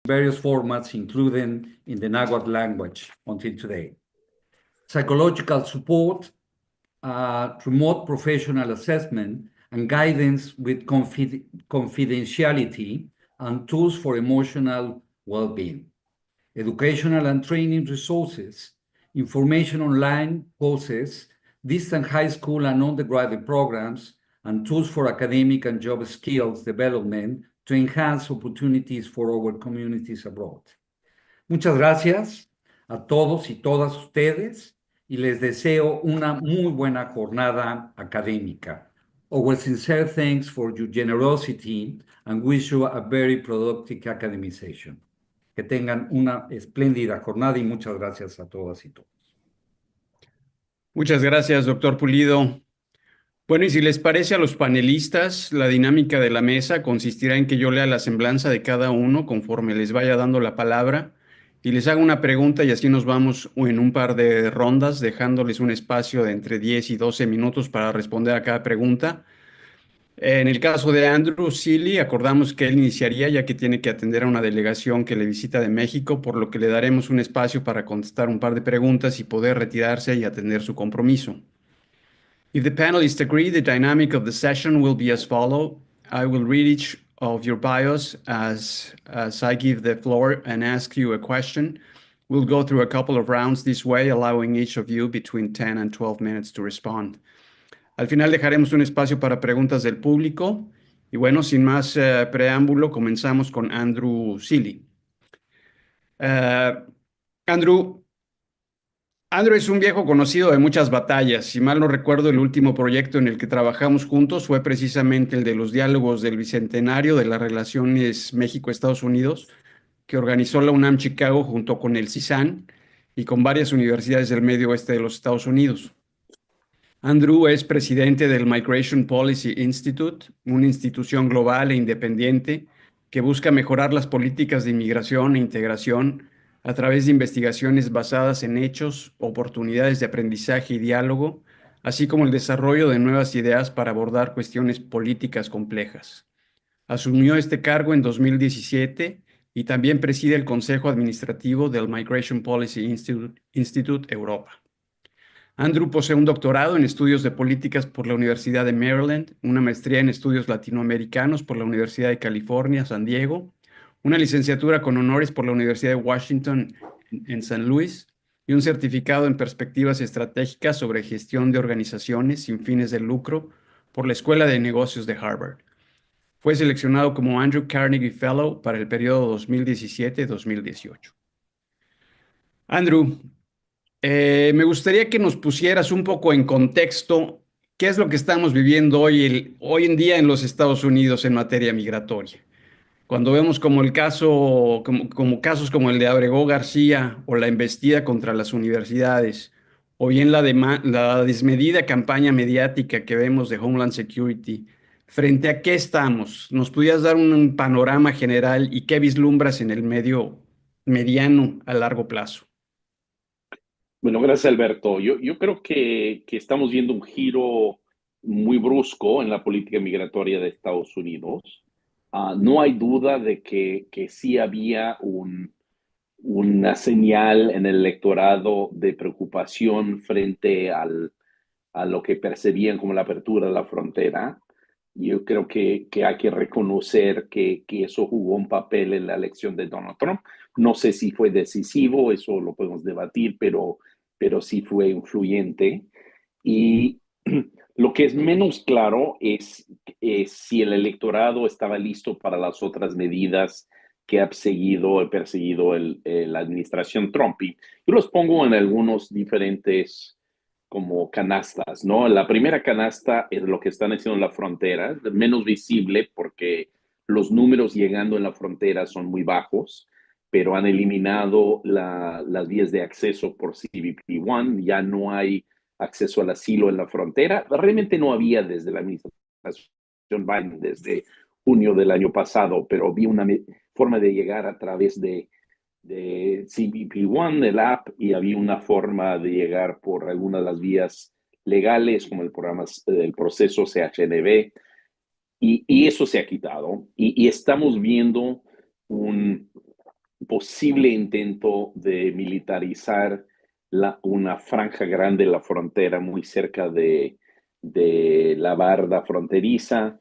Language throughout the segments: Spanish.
various formats, including in the Nahuatl language until today. Psychological support, remote professional assessment, and guidance with confidentiality and tools for emotional well-being. Educational and training resources, information online courses, distant high school and undergraduate programs, and tools for academic and job skills development to enhance opportunities for our communities abroad. Muchas gracias a todos y todas ustedes y les deseo una muy buena jornada académica. Our sincere thanks for your generosity and wish you a very productive academization. Que tengan una espléndida jornada y muchas gracias a todas y todos. Muchas gracias, doctor Pulido. Bueno, y si les parece a los panelistas, la dinámica de la mesa consistirá en que yo lea la semblanza de cada uno conforme les vaya dando la palabra y les haga una pregunta y así nos vamos en un par de rondas, dejándoles un espacio de entre 10 y 12 minutos para responder a cada pregunta. En el caso de Andrew Seeley, acordamos que él iniciaría ya que tiene que atender a una delegación que le visita de México, por lo que le daremos un espacio para contestar un par de preguntas y poder retirarse y atender su compromiso. If the panelists agree, the dynamic of the session will be as follows. I will read each of your bios as I give the floor and ask you a question. We'll go through a couple of rounds this way, allowing each of you between 10 and 12 minutes to respond. Al final dejaremos un espacio para preguntas del público. Y bueno, sin más preámbulo, comenzamos con Andrew Seeley. Andrew es un viejo conocido de muchas batallas. Si mal no recuerdo, el último proyecto en el que trabajamos juntos fue precisamente el de los diálogos del Bicentenario de las relaciones México-Estados Unidos, que organizó la UNAM Chicago junto con el CISAN y con varias universidades del medio oeste de los Estados Unidos. Andrew es presidente del Migration Policy Institute, una institución global e independiente que busca mejorar las políticas de inmigración e integración a través de investigaciones basadas en hechos, oportunidades de aprendizaje y diálogo, así como el desarrollo de nuevas ideas para abordar cuestiones políticas complejas. Asumió este cargo en 2017 y también preside el Consejo Administrativo del Migration Policy Institute Europa. Andrew posee un doctorado en estudios de políticas por la Universidad de Maryland, una maestría en estudios latinoamericanos por la Universidad de California, San Diego, una licenciatura con honores por la Universidad de Washington en San Luis y un certificado en perspectivas estratégicas sobre gestión de organizaciones sin fines de lucro por la Escuela de Negocios de Harvard. Fue seleccionado como Andrew Carnegie Fellow para el periodo 2017-2018. Andrew, me gustaría que nos pusieras un poco en contexto qué es lo que estamos viviendo hoy en día en los Estados Unidos en materia migratoria. Cuando vemos como casos como el de Abrego García o la embestida contra las universidades, o bien la desmedida campaña mediática que vemos de Homeland Security, ¿frente a qué estamos? ¿Nos pudieras dar un panorama general y qué vislumbras en el mediano a largo plazo? Bueno, gracias, Alberto. Yo creo que estamos viendo un giro muy brusco en la política migratoria de Estados Unidos. No hay duda de que sí había una señal en el electorado de preocupación frente a lo que percibían como la apertura de la frontera. Yo creo que hay que reconocer que eso jugó un papel en la elección de Donald Trump. No sé si fue decisivo, eso lo podemos debatir, pero sí fue influyente. Y lo que es menos claro es si el electorado estaba listo para las otras medidas que ha perseguido la administración Trump. Y yo los pongo en algunos diferentes como canastas, ¿no? La primera canasta es lo que están haciendo en la frontera, menos visible porque los números llegando en la frontera son muy bajos, pero han eliminado las vías de acceso por CBP-1, ya no hay acceso al asilo en la frontera. Realmente no había desde la administración Biden, desde junio del año pasado, pero vi una forma de llegar a través de CBP-1, el app, y había una forma de llegar por algunas de las vías legales, como el programa del proceso CHNB, y eso se ha quitado. Y estamos viendo posible intento de militarizar una franja grande de la frontera muy cerca de la barda fronteriza,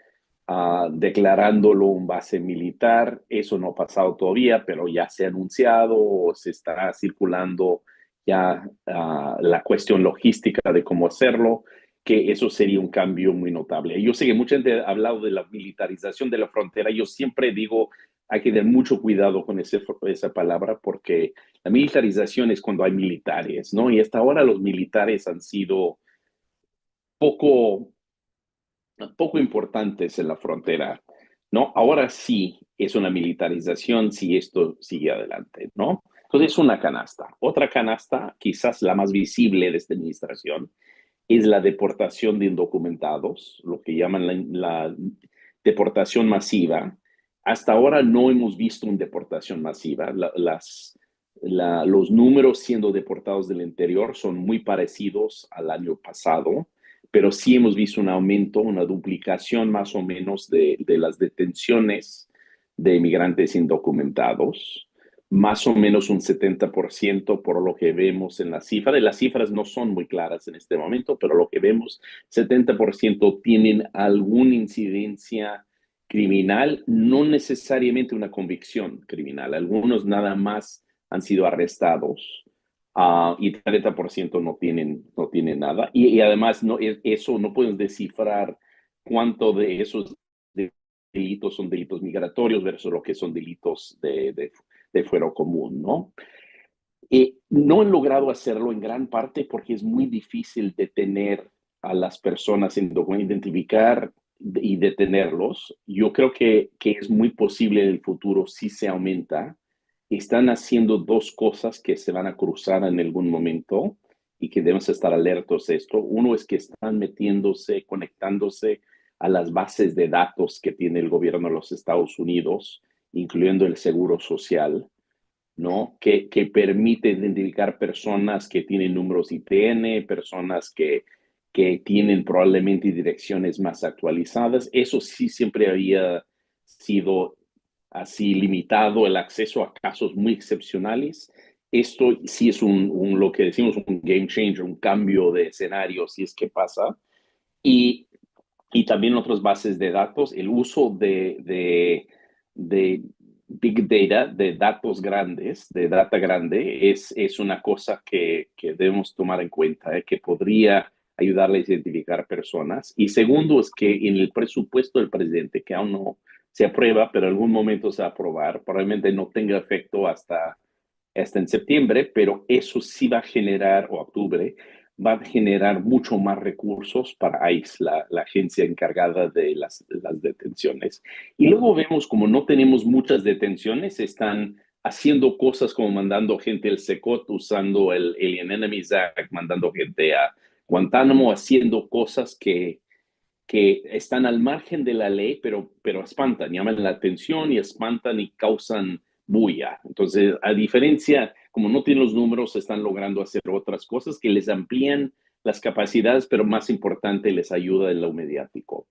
declarándolo un base militar. Eso no ha pasado todavía, pero ya se ha anunciado o se está circulando ya la cuestión logística de cómo hacerlo, que eso sería un cambio muy notable. Yo sé que mucha gente ha hablado de la militarización de la frontera. Yo siempre digo, hay que tener mucho cuidado con esa palabra, porque la militarización es cuando hay militares, ¿no? Y hasta ahora los militares han sido poco importantes en la frontera, ¿no? Ahora sí es una militarización si esto sigue adelante, ¿no? Entonces es una canasta. Otra canasta, quizás la más visible de esta administración, es la deportación de indocumentados, lo que llaman la deportación masiva. Hasta ahora no hemos visto una deportación masiva. Los números siendo deportados del interior son muy parecidos al año pasado, pero sí hemos visto un aumento, una duplicación más o menos de las detenciones de inmigrantes indocumentados, más o menos un 70% por lo que vemos en la cifra. Las cifras no son muy claras en este momento, pero lo que vemos, 70% tienen alguna incidencia criminal, no necesariamente una convicción criminal. Algunos nada más han sido arrestados. Y 30% no tienen nada. Y además, eso no pueden descifrar cuánto de esos delitos son delitos migratorios versus lo que son delitos de fuero común, ¿no? No han logrado hacerlo en gran parte porque es muy difícil detener a las personas identificar y detenerlos. Yo creo que es muy posible en el futuro si se aumenta. Están haciendo dos cosas que se van a cruzar en algún momento y que debemos estar alertos a esto. Uno es que están conectándose a las bases de datos que tiene el gobierno de los Estados Unidos, incluyendo el Seguro Social, ¿no? Que permite identificar personas que tienen números ITN, personas que tienen probablemente direcciones más actualizadas. Eso sí siempre había sido así limitado el acceso a casos muy excepcionales. Esto sí es lo que decimos un game changer, un cambio de escenario, si es que pasa. Y también otras bases de datos, el uso de Big Data, de datos grandes, de data grande, es una cosa que debemos tomar en cuenta, que podría ayudarle a identificar personas. Y segundo es que en el presupuesto del presidente, que aún no se aprueba, pero en algún momento se va a aprobar, probablemente no tenga efecto hasta en septiembre, pero eso sí va a generar, o octubre, va a generar mucho más recursos para ICE, la agencia encargada de las detenciones. Y luego vemos como no tenemos muchas detenciones, están haciendo cosas como mandando gente al SECOT, usando el Alien Enemies Act, mandando gente a Guantánamo, haciendo cosas que están al margen de la ley, pero espantan, llaman la atención y espantan y causan bulla. Entonces, a diferencia, como no tienen los números, están logrando hacer otras cosas que les amplían las capacidades, pero más importante, les ayuda en lo mediático.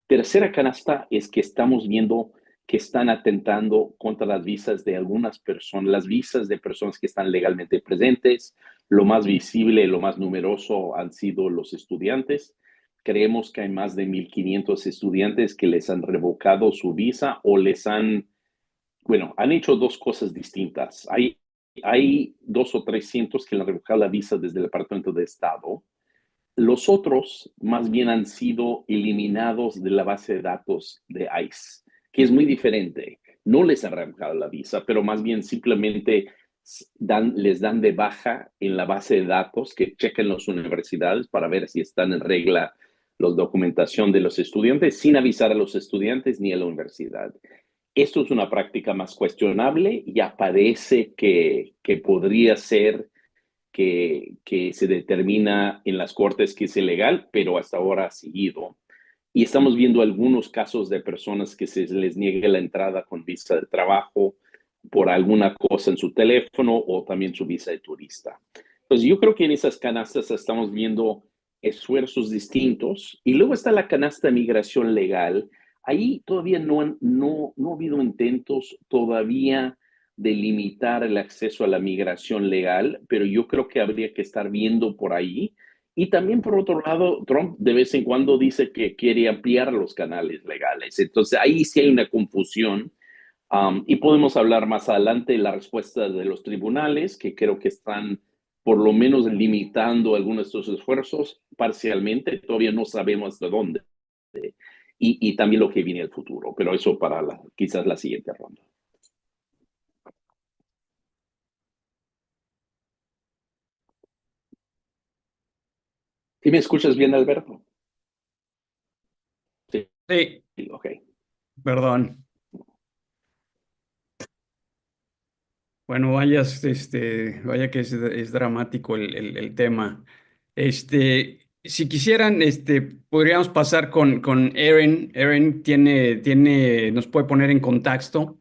Tercera canasta es que estamos viendo que están atentando contra las visas de algunas personas, las visas de personas que están legalmente presentes. Lo más visible, lo más numeroso han sido los estudiantes. Creemos que hay más de 1,500 estudiantes que les han revocado su visa o han hecho dos cosas distintas. Hay 200 o 300 que le han revocado la visa desde el Departamento de Estado. Los otros más bien han sido eliminados de la base de datos de ICE, que es muy diferente. No les han revocado la visa, pero más bien simplemente les dan de baja en la base de datos que chequen las universidades para ver si están en regla la documentación de los estudiantes sin avisar a los estudiantes ni a la universidad. Esto es una práctica más cuestionable. Ya parece que podría ser que se determina en las cortes que es ilegal, pero hasta ahora ha seguido. Y estamos viendo algunos casos de personas que se les niegue la entrada con visa de trabajo por alguna cosa en su teléfono o también su visa de turista. Entonces, yo creo que en esas canastas estamos viendo esfuerzos distintos. Y luego está la canasta de migración legal. Ahí todavía no ha habido intentos todavía de limitar el acceso a la migración legal, pero yo creo que habría que estar viendo por ahí. Y también, por otro lado, Trump de vez en cuando dice que quiere ampliar los canales legales. Entonces, ahí sí hay una confusión. Y podemos hablar más adelante de la respuesta de los tribunales, que creo que están por lo menos limitando algunos de estos esfuerzos parcialmente. Todavía no sabemos hasta dónde. Y también lo que viene al futuro, pero eso para quizás la siguiente ronda. ¿Sí me escuchas bien, Alberto? Sí, Sí, ok. perdón. Bueno, vaya, vaya que es dramático el tema. Si quisieran, podríamos pasar con Erin. Erin nos puede poner en contexto,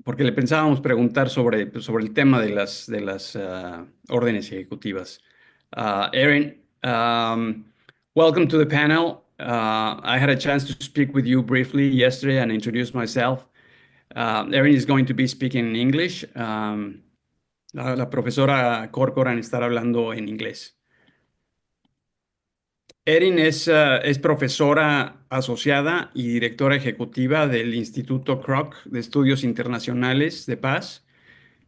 porque le pensábamos preguntar sobre el tema de las órdenes ejecutivas. Erin, welcome to the panel. I had a chance to speak with you briefly yesterday and introduce myself. Erin is going to be speaking in English. La profesora Corcoran estará hablando en inglés. Erin es profesora asociada y directora ejecutiva del Instituto Kroc de Estudios Internacionales de Paz,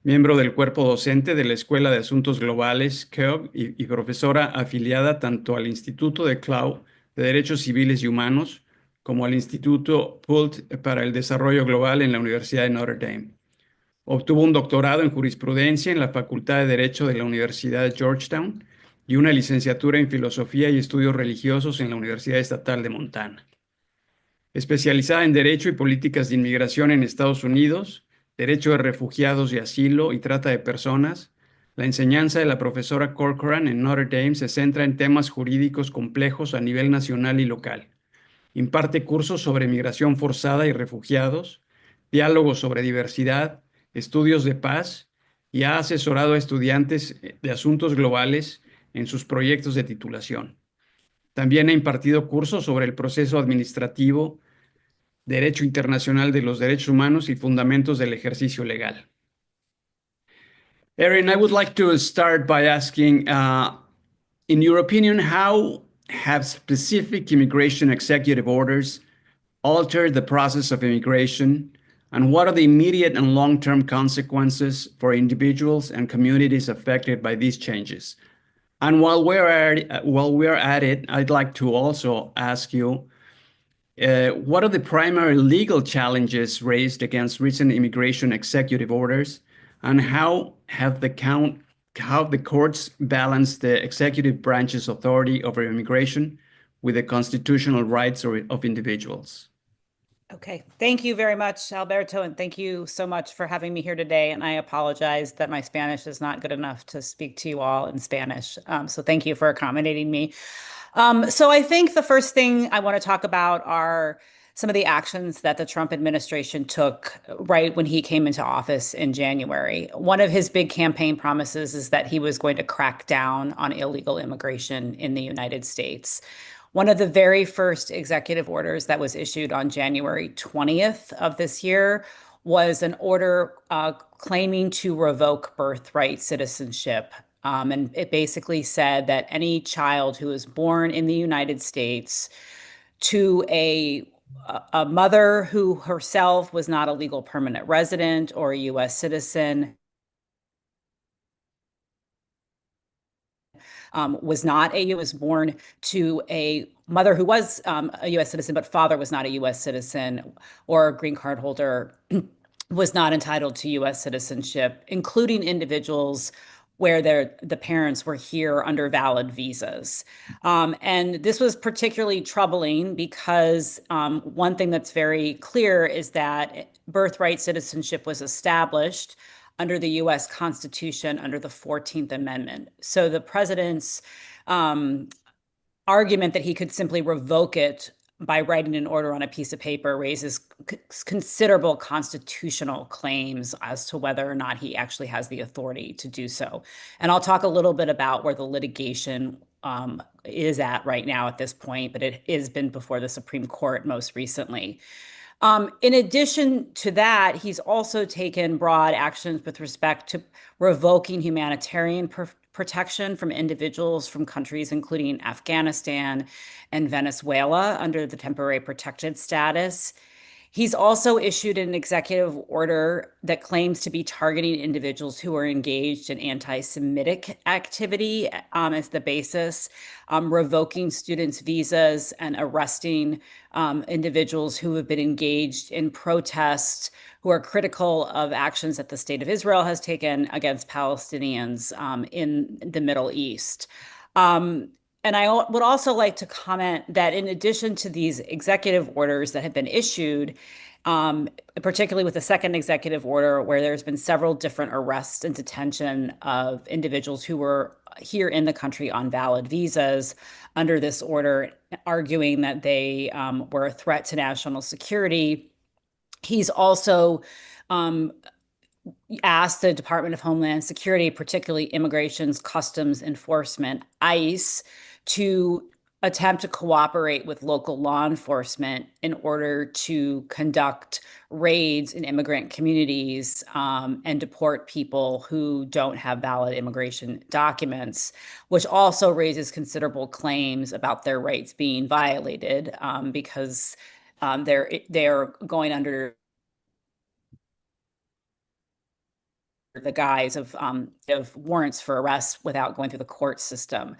miembro del cuerpo docente de la Escuela de Asuntos Globales, KEOG, y profesora afiliada tanto al Instituto de CLAU de Derechos Civiles y Humanos como al Instituto PULT para el Desarrollo Global en la Universidad de Notre Dame. Obtuvo un doctorado en jurisprudencia en la Facultad de Derecho de la Universidad de Georgetown y una licenciatura en Filosofía y Estudios Religiosos en la Universidad Estatal de Montana. Especializada en Derecho y Políticas de Inmigración en Estados Unidos, Derecho de Refugiados y Asilo y Trata de Personas, la enseñanza de la profesora Corcoran en Notre Dame se centra en temas jurídicos complejos a nivel nacional y local. Imparte cursos sobre migración forzada y refugiados, diálogos sobre diversidad, estudios de paz y ha asesorado a estudiantes de asuntos globales en sus proyectos de titulación. También ha impartido cursos sobre el proceso administrativo, Derecho Internacional de los Derechos Humanos y fundamentos del ejercicio legal. Erin, I would like to start by asking, in your opinion, how have specific immigration executive orders altered the process of immigration, and what are the immediate and long-term consequences for individuals and communities affected by these changes? And while we're at it, I'd like to also ask you, what are the primary legal challenges raised against recent immigration executive orders, and how have the courts balanced the executive branch's authority over immigration with the constitutional rights of individuals? Okay, thank you very much, Alberto, and thank you so much for having me here today. And I apologize that my Spanish is not good enough to speak to you all in Spanish. So thank you for accommodating me. So I think the first thing I want to talk about are some of the actions that the Trump administration took right when he came into office in January. One of his big campaign promises is that he was going to crack down on illegal immigration in the United States. One of the very first executive orders that was issued on January 20th of this year was an order claiming to revoke birthright citizenship. And it basically said that any child who is born in the United States to a mother who herself was not a legal permanent resident or a U.S. citizen was born to a mother who was a U.S. citizen, but father was not a U.S. citizen, or a green card holder was not entitled to U.S. citizenship, including individuals where the parents were here under valid visas. And this was particularly troubling because one thing that's very clear is that birthright citizenship was established under the U.S. Constitution under the 14th Amendment. So the president's argument that he could simply revoke it by writing an order on a piece of paper raises considerable constitutional claims as to whether or not he actually has the authority to do so. And I'll talk a little bit about where the litigation is at right now at this point, but it has been before the Supreme Court most recently. In addition to that, he's also taken broad actions with respect to revoking humanitarian protection from individuals from countries including Afghanistan and Venezuela under the temporary protected status. He's also issued an executive order that claims to be targeting individuals who are engaged in anti-Semitic activity as the basis, revoking students' visas and arresting individuals who have been engaged in protests who are critical of actions that the state of Israel has taken against Palestinians in the Middle East. And I would also like to comment that in addition to these executive orders that have been issued, particularly with the second executive order, where there's been several different arrests and detention of individuals who were here in the country on valid visas under this order, arguing that they were a threat to national security. He's also asked the Department of Homeland Security, particularly Immigration's Customs Enforcement, ICE, to attempt to cooperate with local law enforcement in order to conduct raids in immigrant communities and deport people who don't have valid immigration documents, which also raises considerable claims about their rights being violated because they're going under the guise of warrants for arrest without going through the court system.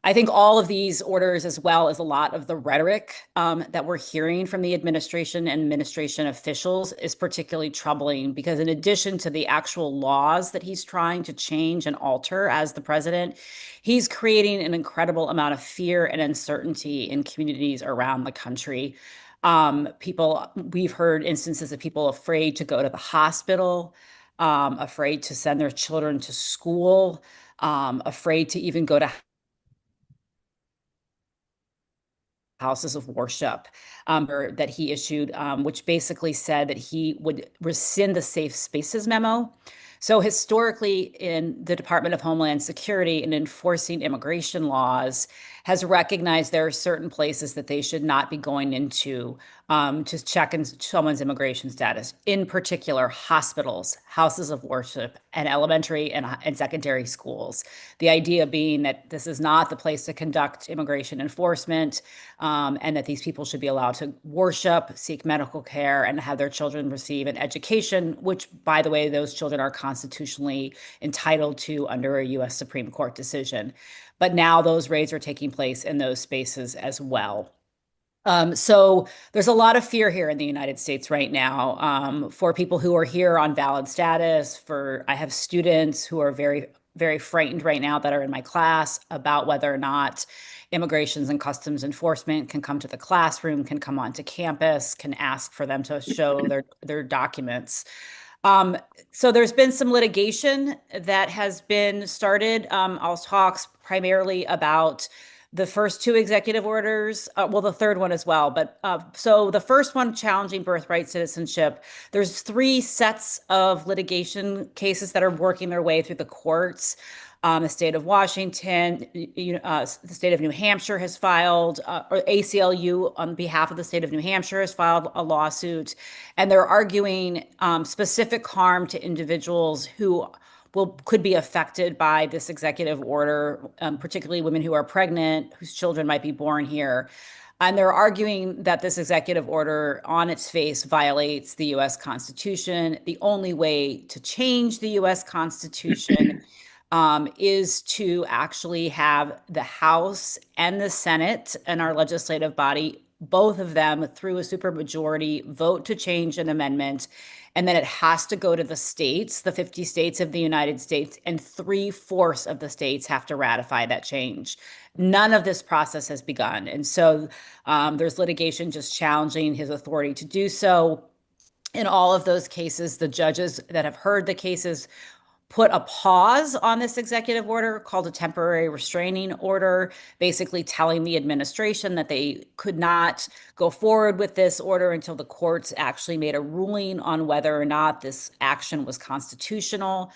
I think all of these orders, as well as a lot of the rhetoric that we're hearing from the administration and administration officials, is particularly troubling because in addition to the actual laws that he's trying to change and alter as the president, he's creating an incredible amount of fear and uncertainty in communities around the country. We've heard instances of people afraid to go to the hospital, afraid to send their children to school, afraid to even go to houses of worship that he issued, which basically said that he would rescind the Safe Spaces memo. So historically, in the Department of Homeland Security in enforcing immigration laws, has recognized there are certain places that they should not be going into to check in someone's immigration status, in particular hospitals, houses of worship, and elementary and secondary schools. The idea being that this is not the place to conduct immigration enforcement, and that these people should be allowed to worship, seek medical care, and have their children receive an education, which, by the way, those children are constitutionally entitled to under a U.S. Supreme Court decision. But now those raids are taking place in those spaces as well. So there's a lot of fear here in the United States right now for people who are here on valid status. I have students who are very, very frightened right now that are in my class about whether or not Immigrations and Customs Enforcement can come to the classroom, can come onto campus, can ask for them to show their documents. So there's been some litigation that has been started. I'll talk primarily about the first two executive orders, well, the third one as well. But so the first one, challenging birthright citizenship, there's 3 sets of litigation cases that are working their way through the courts. The state of Washington, the state of New Hampshire has filed, or ACLU on behalf of the state of New Hampshire has filed a lawsuit, and they're arguing specific harm to individuals who could be affected by this executive order, particularly women who are pregnant, whose children might be born here. And they're arguing that this executive order on its face violates the U.S. Constitution. The only way to change the U.S. Constitution is to actually have the House and the Senate and our legislative body, both of them through a supermajority, vote to change an amendment. And then it has to go to the states, the 50 states of the United States, and 3/4 of the states have to ratify that change. None of this process has begun. And so there's litigation just challenging his authority to do so. In all of those cases, the judges that have heard the cases put a pause on this executive order called a temporary restraining order, basically telling the administration that they could not go forward with this order until the courts actually made a ruling on whether or not this action was constitutional.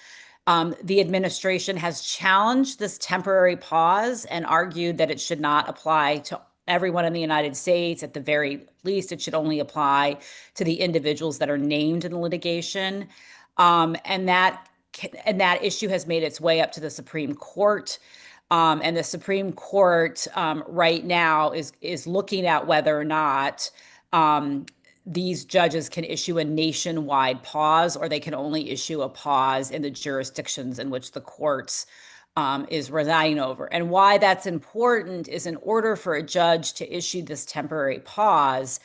The administration has challenged this temporary pause and argued that it should not apply to everyone in the United States. At the very least, it should only apply to the individuals that are named in the litigation. And that issue has made its way up to the Supreme Court. And the Supreme Court right now is looking at whether or not these judges can issue a nationwide pause, or they can only issue a pause in the jurisdictions in which the courts is residing over. And why that's important is, in order for a judge to issue this temporary pause,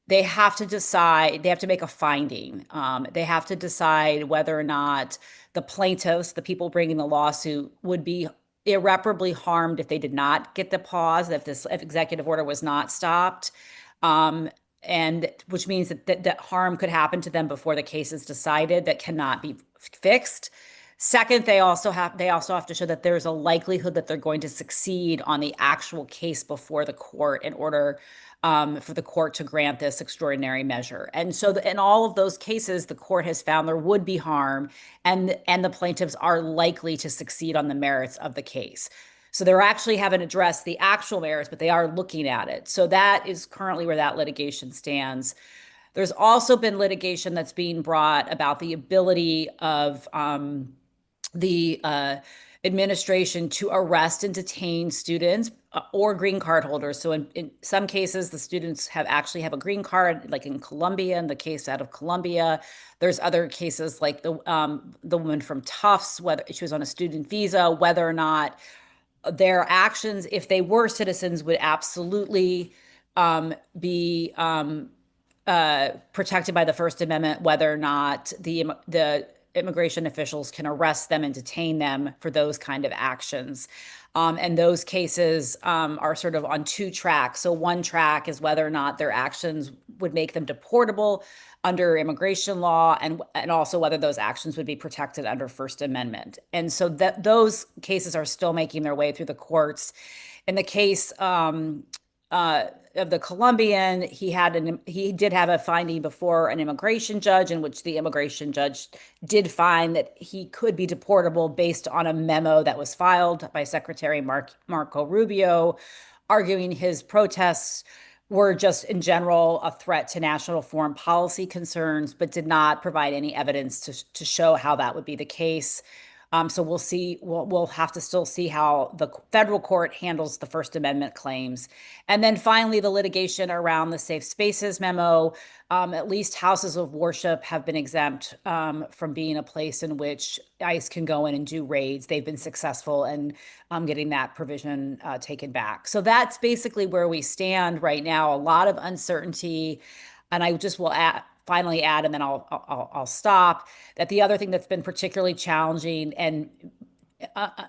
they have to decide, they have to make a finding. They have to decide whether or not the plaintiffs, the people bringing the lawsuit, would be irreparably harmed if they did not get the pause, if this executive order was not stopped. And which means that harm could happen to them before the case is decided that cannot be fixed. Second, they also have to show that there's a likelihood that they're going to succeed on the actual case before the court in order for the court to grant this extraordinary measure. And so in all of those cases, the court has found there would be harm, and the plaintiffs are likely to succeed on the merits of the case. So they actually haven't addressed the actual merits, but they are looking at it. So that is currently where that litigation stands. There's also been litigation that's being brought about the ability of the administration to arrest and detain students or green card holders. So in some cases, the students have a green card, like in Colombia, in the case out of Colombia. There's other cases like the woman from Tufts, whether she was on a student visa, whether or not their actions, if they were citizens, would absolutely be protected by the First Amendment, whether or not the immigration officials can arrest them and detain them for those kind of actions. And those cases are sort of on two tracks. So one track is whether or not their actions would make them deportable under immigration law, and also whether those actions would be protected under First Amendment. And so those cases are still making their way through the courts. In the case of the Colombian, he did have a finding before an immigration judge, in which the immigration judge did find that he could be deportable based on a memo that was filed by Secretary Marco Rubio, arguing his protests were just in general a threat to national foreign policy concerns, but did not provide any evidence to show how that would be the case. So we'll see. We'll have to still see how the federal court handles the First Amendment claims. And then finally, the litigation around the Safe Spaces memo. At least houses of worship have been exempt from being a place in which ICE can go in and do raids. They've been successful in getting that provision taken back. So that's basically where we stand right now. A lot of uncertainty. And I just will finally add, and then I'll stop, that the other thing that's been particularly challenging and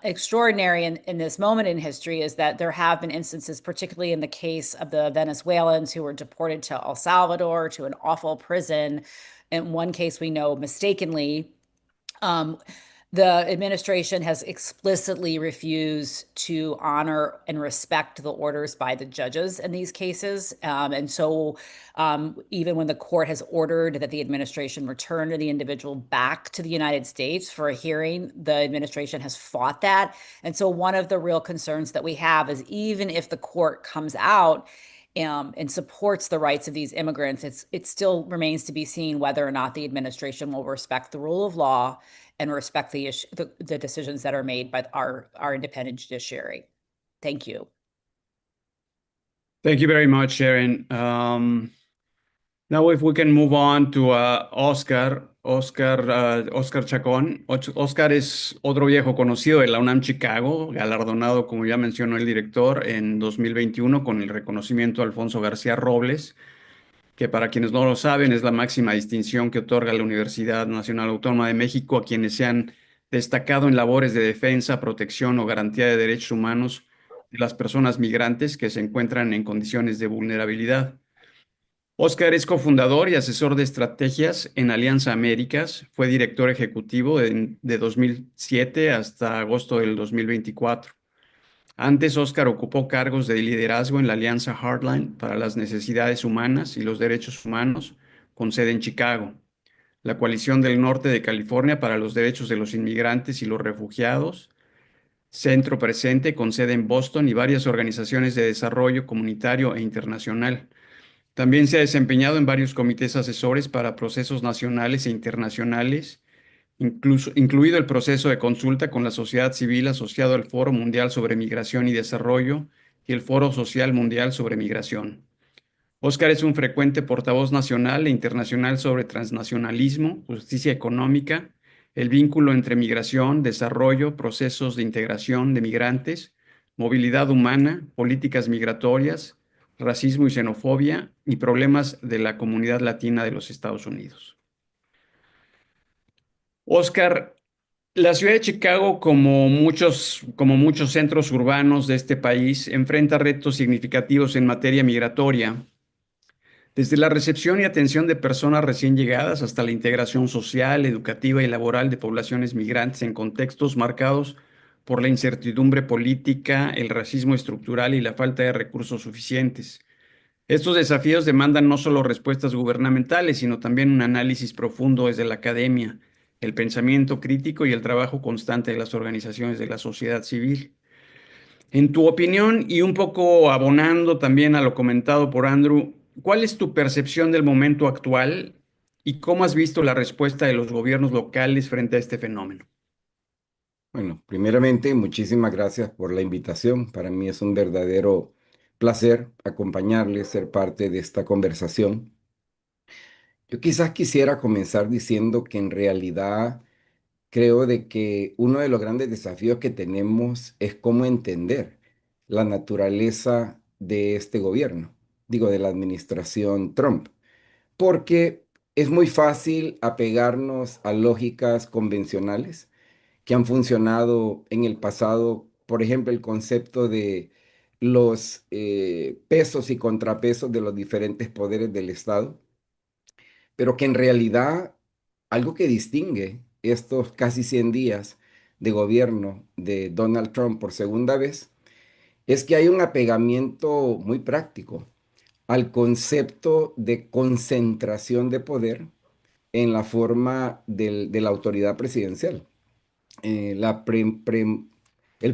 extraordinary in this moment in history is that there have been instances, particularly in the case of the Venezuelans who were deported to El Salvador, to an awful prison. In one case, we know mistakenly, the administration has explicitly refused to honor and respect the orders by the judges in these cases. And so even when the court has ordered that the administration return the individual back to the United States for a hearing, the administration has fought that. And so one of the real concerns that we have is, even if the court comes out and supports the rights of these immigrants, it still remains to be seen whether or not the administration will respect the rule of law and respect the decisions that are made by our independent judiciary. Thank you. Thank you very much, Sharon. Now, if we can move on to Oscar Chacón. Oscar es otro viejo conocido de la UNAM Chicago, galardonado, como ya mencionó el director, en 2021 con el reconocimiento Alfonso García Robles, que, para quienes no lo saben, es la máxima distinción que otorga la Universidad Nacional Autónoma de México a quienes se han destacado en labores de defensa, protección o garantía de derechos humanos de las personas migrantes que se encuentran en condiciones de vulnerabilidad. Oscar es cofundador y asesor de estrategias en Alianza Américas. Fue director ejecutivo de 2007 hasta agosto del 2024. Antes, Oscar ocupó cargos de liderazgo en la Alianza Hardline para las Necesidades Humanas y los Derechos Humanos, con sede en Chicago, la Coalición del Norte de California para los Derechos de los Inmigrantes y los Refugiados, centro presente con sede en Boston y varias organizaciones de desarrollo comunitario e internacional. También se ha desempeñado en varios comités asesores para procesos nacionales e internacionales, incluido el proceso de consulta con la sociedad civil asociado al Foro Mundial sobre Migración y Desarrollo y el Foro Social Mundial sobre Migración. Óscar es un frecuente portavoz nacional e internacional sobre transnacionalismo, justicia económica, el vínculo entre migración, desarrollo, procesos de integración de migrantes, movilidad humana, políticas migratorias, racismo y xenofobia y problemas de la comunidad latina de los Estados Unidos. Óscar, la ciudad de Chicago, como muchos centros urbanos de este país, enfrenta retos significativos en materia migratoria, desde la recepción y atención de personas recién llegadas hasta la integración social, educativa y laboral de poblaciones migrantes en contextos marcados por la incertidumbre política, el racismo estructural y la falta de recursos suficientes. Estos desafíos demandan no solo respuestas gubernamentales, sino también un análisis profundo desde la academia, el pensamiento crítico y el trabajo constante de las organizaciones de la sociedad civil. En tu opinión, y un poco abonando también a lo comentado por Andrew, ¿cuál es tu percepción del momento actual y cómo has visto la respuesta de los gobiernos locales frente a este fenómeno? Bueno, primeramente, muchísimas gracias por la invitación. Para mí es un verdadero placer acompañarles, ser parte de esta conversación. Yo quizás quisiera comenzar diciendo que en realidad creo de que uno de los grandes desafíos que tenemos es cómo entender la naturaleza de este gobierno, digo, de la administración Trump, porque es muy fácil apegarnos a lógicas convencionales que han funcionado en el pasado. Por ejemplo, el concepto de los pesos y contrapesos de los diferentes poderes del Estado, pero que en realidad algo que distingue estos casi 100 días de gobierno de Donald Trump por segunda vez es que hay un apegamiento muy práctico al concepto de concentración de poder en la forma de la autoridad presidencial. El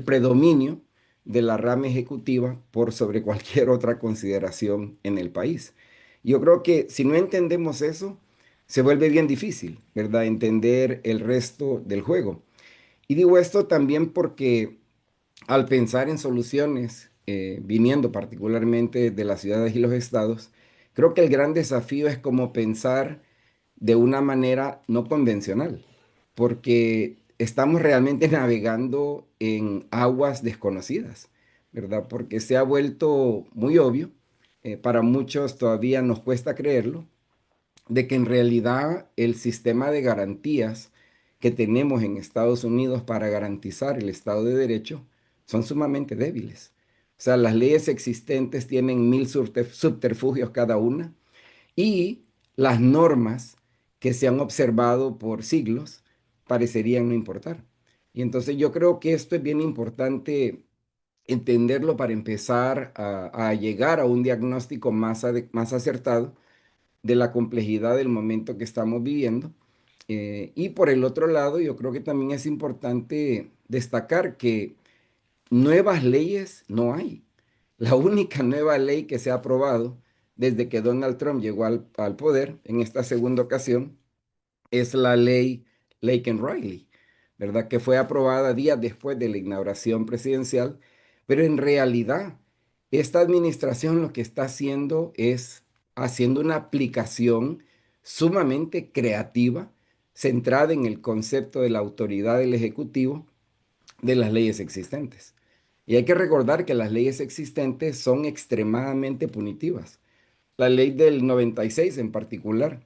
predominio de la rama ejecutiva por sobre cualquier otra consideración en el país. Yo creo que si no entendemos eso, se vuelve bien difícil, ¿verdad? Entender el resto del juego. Y digo esto también porque al pensar en soluciones, viniendo particularmente de las ciudades y los estados, creo que el gran desafío es cómo pensar de una manera no convencional, porque estamos realmente navegando en aguas desconocidas, ¿verdad? Porque se ha vuelto muy obvio, para muchos todavía nos cuesta creerlo, de que en realidad el sistema de garantías que tenemos en Estados Unidos para garantizar el Estado de Derecho son sumamente débiles. O sea, las leyes existentes tienen 1000 subterfugios cada una y las normas que se han observado por siglos parecerían no importar. Y entonces yo creo que esto es bien importante entenderlo para empezar a llegar a un diagnóstico más acertado de la complejidad del momento que estamos viviendo. Y por el otro lado, yo creo que también es importante destacar que nuevas leyes no hay. La única nueva ley que se ha aprobado desde que Donald Trump llegó al poder en esta segunda ocasión es la ley Laken-Riley, ¿verdad? Que fue aprobada días después de la inauguración presidencial, pero en realidad esta administración lo que está haciendo es haciendo una aplicación sumamente creativa, centrada en el concepto de la autoridad del Ejecutivo de las leyes existentes. Y hay que recordar que las leyes existentes son extremadamente punitivas. La ley del 96 en particular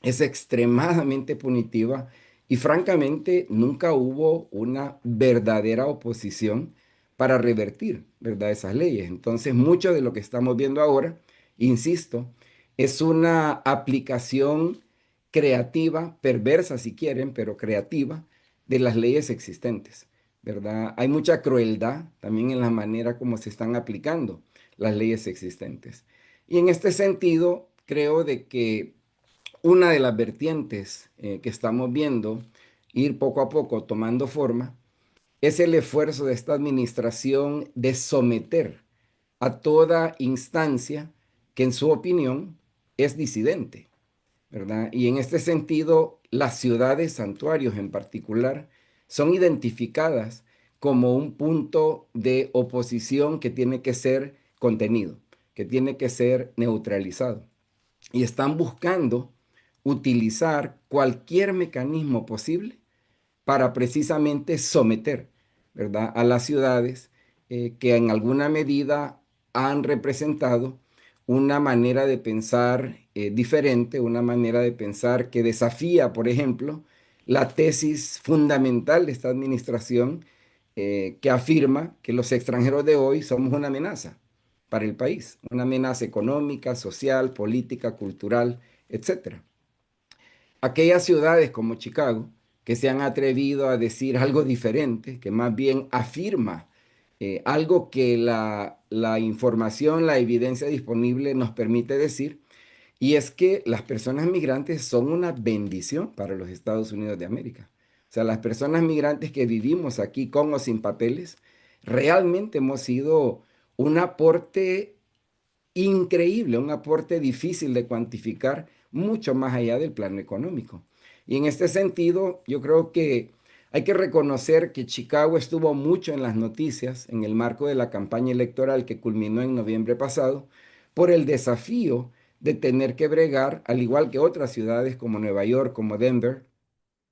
es extremadamente punitiva y francamente nunca hubo una verdadera oposición para revertir, ¿verdad?, esas leyes. Entonces, mucho de lo que estamos viendo ahora, insisto, es una aplicación creativa, perversa si quieren, pero creativa, de las leyes existentes, ¿verdad? Hay mucha crueldad también en la manera como se están aplicando las leyes existentes. Y en este sentido, creo de que una de las vertientes que estamos viendo ir poco a poco tomando forma es el esfuerzo de esta administración de someter a toda instancia que en su opinión es disidente, ¿verdad? Y en este sentido, las ciudades santuarios en particular son identificadas como un punto de oposición que tiene que ser contenido, que tiene que ser neutralizado. Y están buscando utilizar cualquier mecanismo posible para precisamente someter, ¿verdad?, a las ciudades que en alguna medida han representado una manera de pensar diferente, una manera de pensar que desafía, por ejemplo, la tesis fundamental de esta administración que afirma que los extranjeros de hoy somos una amenaza para el país, una amenaza económica, social, política, cultural, etcétera. Aquellas ciudades como Chicago, que se han atrevido a decir algo diferente, que más bien afirma algo que la información, la evidencia disponible nos permite decir, y es que las personas migrantes son una bendición para los Estados Unidos de América. O sea, las personas migrantes que vivimos aquí con o sin papeles, realmente hemos sido un aporte increíble, un aporte difícil de cuantificar, mucho más allá del plano económico. Y en este sentido, yo creo que hay que reconocer que Chicago estuvo mucho en las noticias en el marco de la campaña electoral que culminó en noviembre pasado, por el desafío de tener que bregar, al igual que otras ciudades como Nueva York, como Denver,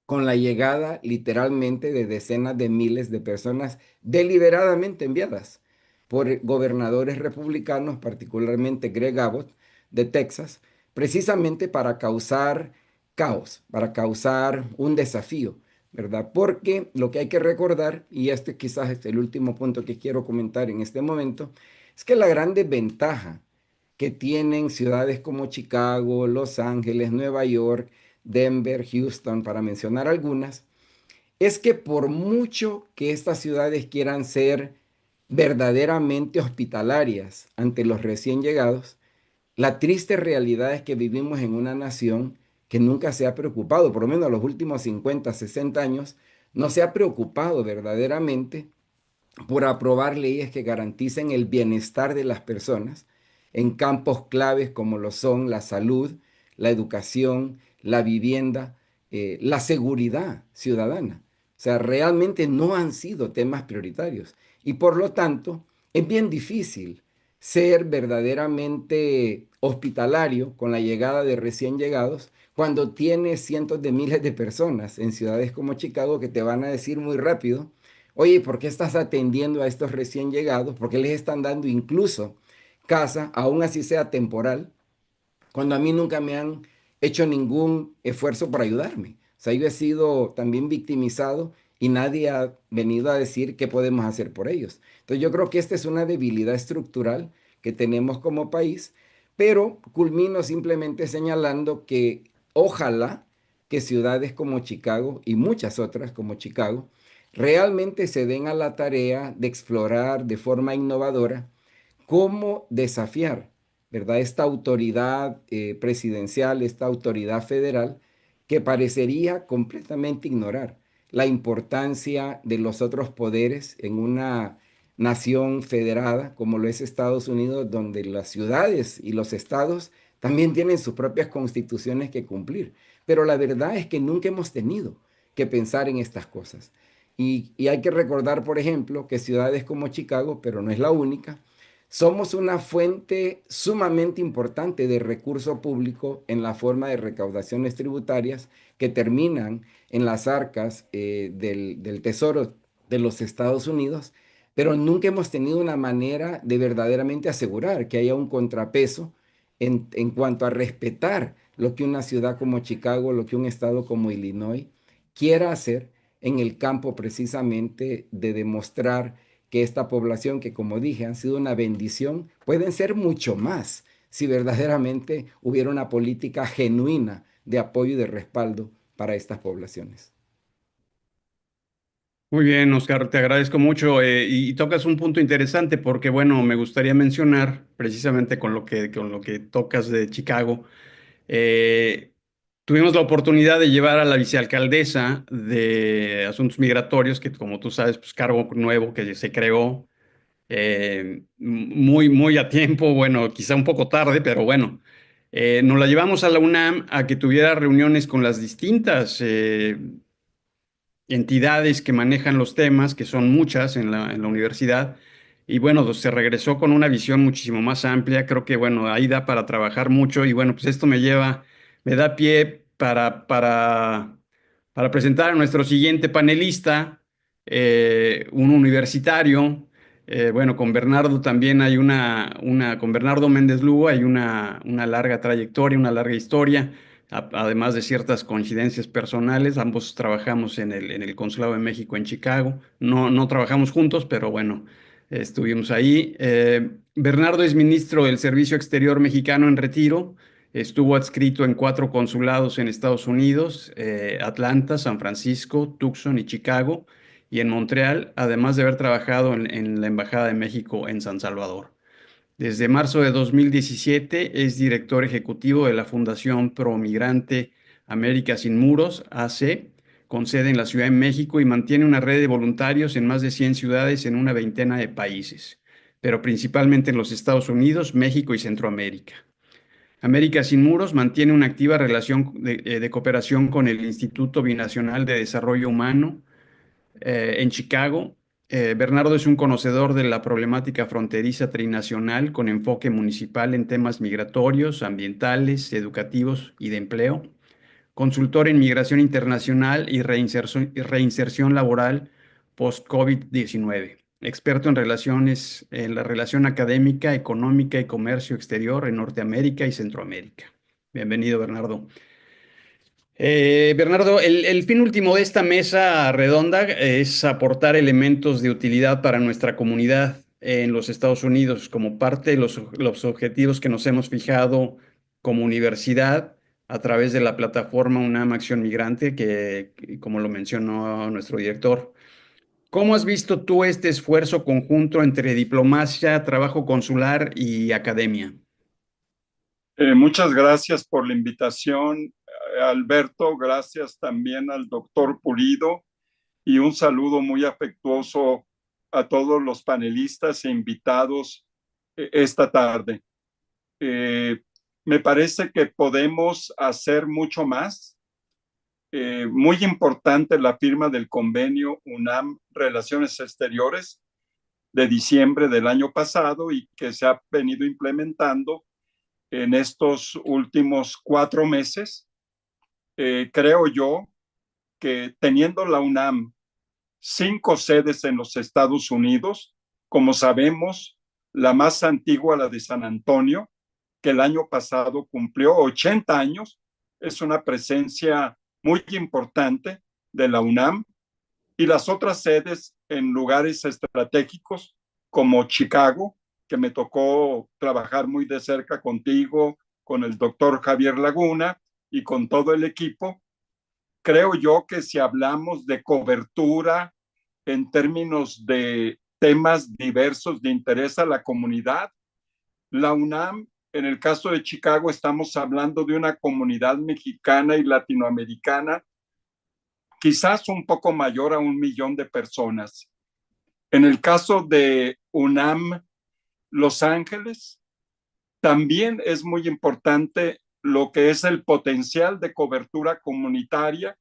con la llegada literalmente de decenas de miles de personas deliberadamente enviadas por gobernadores republicanos, particularmente Greg Abbott de Texas, precisamente para causar caos, para causar un desafío, ¿verdad? Porque lo que hay que recordar, y este quizás es el último punto que quiero comentar en este momento, es que la gran desventaja que tienen ciudades como Chicago, Los Ángeles, Nueva York, Denver, Houston, para mencionar algunas, es que por mucho que estas ciudades quieran ser verdaderamente hospitalarias ante los recién llegados, la triste realidad es que vivimos en una nación que nunca se ha preocupado, por lo menos los últimos 50, 60 años, no se ha preocupado verdaderamente por aprobar leyes que garanticen el bienestar de las personas en campos claves como lo son la salud, la educación, la vivienda, la seguridad ciudadana. O sea, realmente no han sido temas prioritarios. Y por lo tanto, es bien difícil ser verdaderamente hospitalario con la llegada de recién llegados cuando tienes cientos de miles de personas en ciudades como Chicago que te van a decir muy rápido: oye, ¿por qué estás atendiendo a estos recién llegados? ¿Por qué les están dando incluso casa, aún así sea temporal, cuando a mí nunca me han hecho ningún esfuerzo por ayudarme? O sea, yo he sido también victimizado y nadie ha venido a decir qué podemos hacer por ellos. Entonces yo creo que esta es una debilidad estructural que tenemos como país, pero culmino simplemente señalando que ojalá que ciudades como Chicago y muchas otras como Chicago realmente se den a la tarea de explorar de forma innovadora cómo desafiar, ¿verdad?, esta autoridad presidencial, esta autoridad federal que parecería completamente ignorar la importancia de los otros poderes en una nación federada como lo es Estados Unidos, donde las ciudades y los estados también tienen sus propias constituciones que cumplir. Pero la verdad es que nunca hemos tenido que pensar en estas cosas. Y hay que recordar, por ejemplo, que ciudades como Chicago, pero no es la única, somos una fuente sumamente importante de recurso público en la forma de recaudaciones tributarias que terminan en las arcas del Tesoro de los Estados Unidos, pero nunca hemos tenido una manera de verdaderamente asegurar que haya un contrapeso en cuanto a respetar lo que una ciudad como Chicago, lo que un estado como Illinois quiera hacer en el campo precisamente de demostrar que esta población, que como dije, han sido una bendición, pueden ser mucho más si verdaderamente hubiera una política genuina de apoyo y de respaldo para estas poblaciones. Muy bien, Oscar, te agradezco mucho y tocas un punto interesante porque, bueno, me gustaría mencionar precisamente con lo que tocas de Chicago. eh, Tuvimos la oportunidad de llevar a la vicealcaldesa de Asuntos Migratorios, que como tú sabes, pues cargo nuevo que se creó muy a tiempo, bueno, quizá un poco tarde, pero bueno. Nos la llevamos a la UNAM a que tuviera reuniones con las distintas entidades que manejan los temas, que son muchas en la universidad. Y bueno, pues, se regresó con una visión muchísimo más amplia. Creo que bueno, ahí da para trabajar mucho. Y bueno, pues esto me da pie para presentar a nuestro siguiente panelista, un universitario. Bueno, con Bernardo también hay con Bernardo Méndez Lugo hay una larga trayectoria, una larga historia además de ciertas coincidencias personales. Ambos trabajamos en el Consulado de México en Chicago. No trabajamos juntos, pero bueno, estuvimos ahí. Bernardo es ministro del Servicio Exterior Mexicano en retiro. Estuvo adscrito en 4 consulados en Estados Unidos, Atlanta, San Francisco, Tucson y Chicago, y en Montreal, además de haber trabajado en la Embajada de México en San Salvador. Desde marzo de 2017 es director ejecutivo de la Fundación Promigrante América Sin Muros, AC, con sede en la Ciudad de México, y mantiene una red de voluntarios en más de 100 ciudades en una veintena de países, pero principalmente en los Estados Unidos, México y Centroamérica. América Sin Muros mantiene una activa relación de cooperación con el Instituto Binacional de Desarrollo Humano en Chicago. Bernardo es un conocedor de la problemática fronteriza trinacional con enfoque municipal en temas migratorios, ambientales, educativos y de empleo. Consultor en migración internacional y reinserción laboral post-COVID-19. Experto en la relación académica, económica y comercio exterior en Norteamérica y Centroamérica. Bienvenido, Bernardo. Bernardo, el fin último de esta mesa redonda es aportar elementos de utilidad para nuestra comunidad en los Estados Unidos como parte de los objetivos que nos hemos fijado como universidad a través de la plataforma UNAM Acción Migrante, que como lo mencionó nuestro director. ¿Cómo has visto tú este esfuerzo conjunto entre diplomacia, trabajo consular y academia? Muchas gracias por la invitación, Alberto. Gracias también al doctor Pulido y un saludo muy afectuoso a todos los panelistas e invitados esta tarde. Me parece que podemos hacer mucho más. Muy importante la firma del convenio UNAM Relaciones Exteriores de diciembre del año pasado y que se ha venido implementando en estos últimos 4 meses. Creo yo que teniendo la UNAM 5 sedes en los Estados Unidos, como sabemos, la más antigua, la de San Antonio, que el año pasado cumplió 80 años, es una presencia muy importante de la UNAM, y las otras sedes en lugares estratégicos como Chicago, que me tocó trabajar muy de cerca contigo, con el doctor Javier Laguna y con todo el equipo. Creo yo que si hablamos de cobertura en términos de temas diversos de interés a la comunidad, la UNAM, en el caso de Chicago, estamos hablando de una comunidad mexicana y latinoamericana quizás un poco mayor a 1 millón de personas. En el caso de UNAM Los Ángeles, también es muy importante lo que es el potencial de cobertura comunitaria,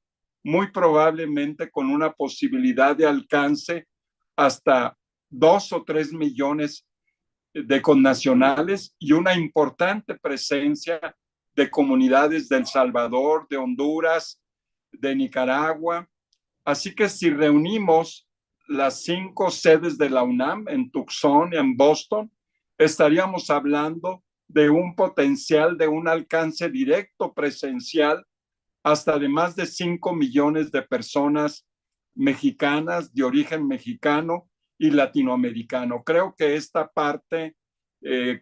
muy probablemente con una posibilidad de alcance hasta 2 o 3 millones de connacionales y una importante presencia de comunidades de El Salvador, de Honduras, de Nicaragua. Así que si reunimos las 5 sedes de la UNAM en Tucson y en Boston, estaríamos hablando de un potencial de un alcance directo presencial hasta de más de 5 millones de personas mexicanas de origen mexicano y latinoamericano. Creo que esta parte,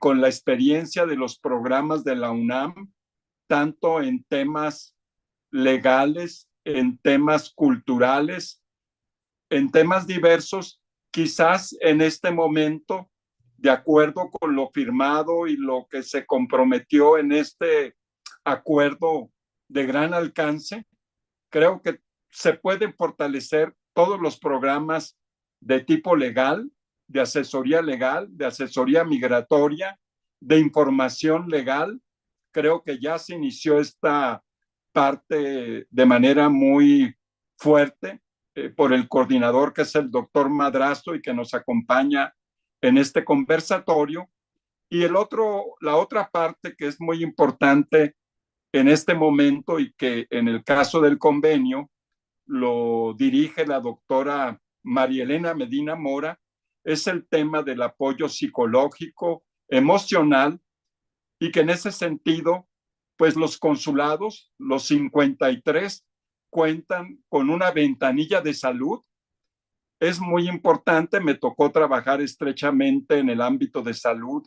con la experiencia de los programas de la UNAM, tanto en temas legales, en temas culturales, en temas diversos, quizás en este momento, de acuerdo con lo firmado y lo que se comprometió en este acuerdo de gran alcance. Creo que se pueden fortalecer todos los programas de tipo legal, de asesoría migratoria, de información legal. Creo que ya se inició esta parte de manera muy fuerte por el coordinador, que es el doctor Madrazo, y que nos acompaña en este conversatorio. Y la otra parte que es muy importante en este momento y que en el caso del convenio lo dirige la doctora María Elena Medina Mora, es el tema del apoyo psicológico, emocional, y que en ese sentido, pues los consulados, los 53, cuentan con una ventanilla de salud. Es muy importante, me tocó trabajar estrechamente en el ámbito de salud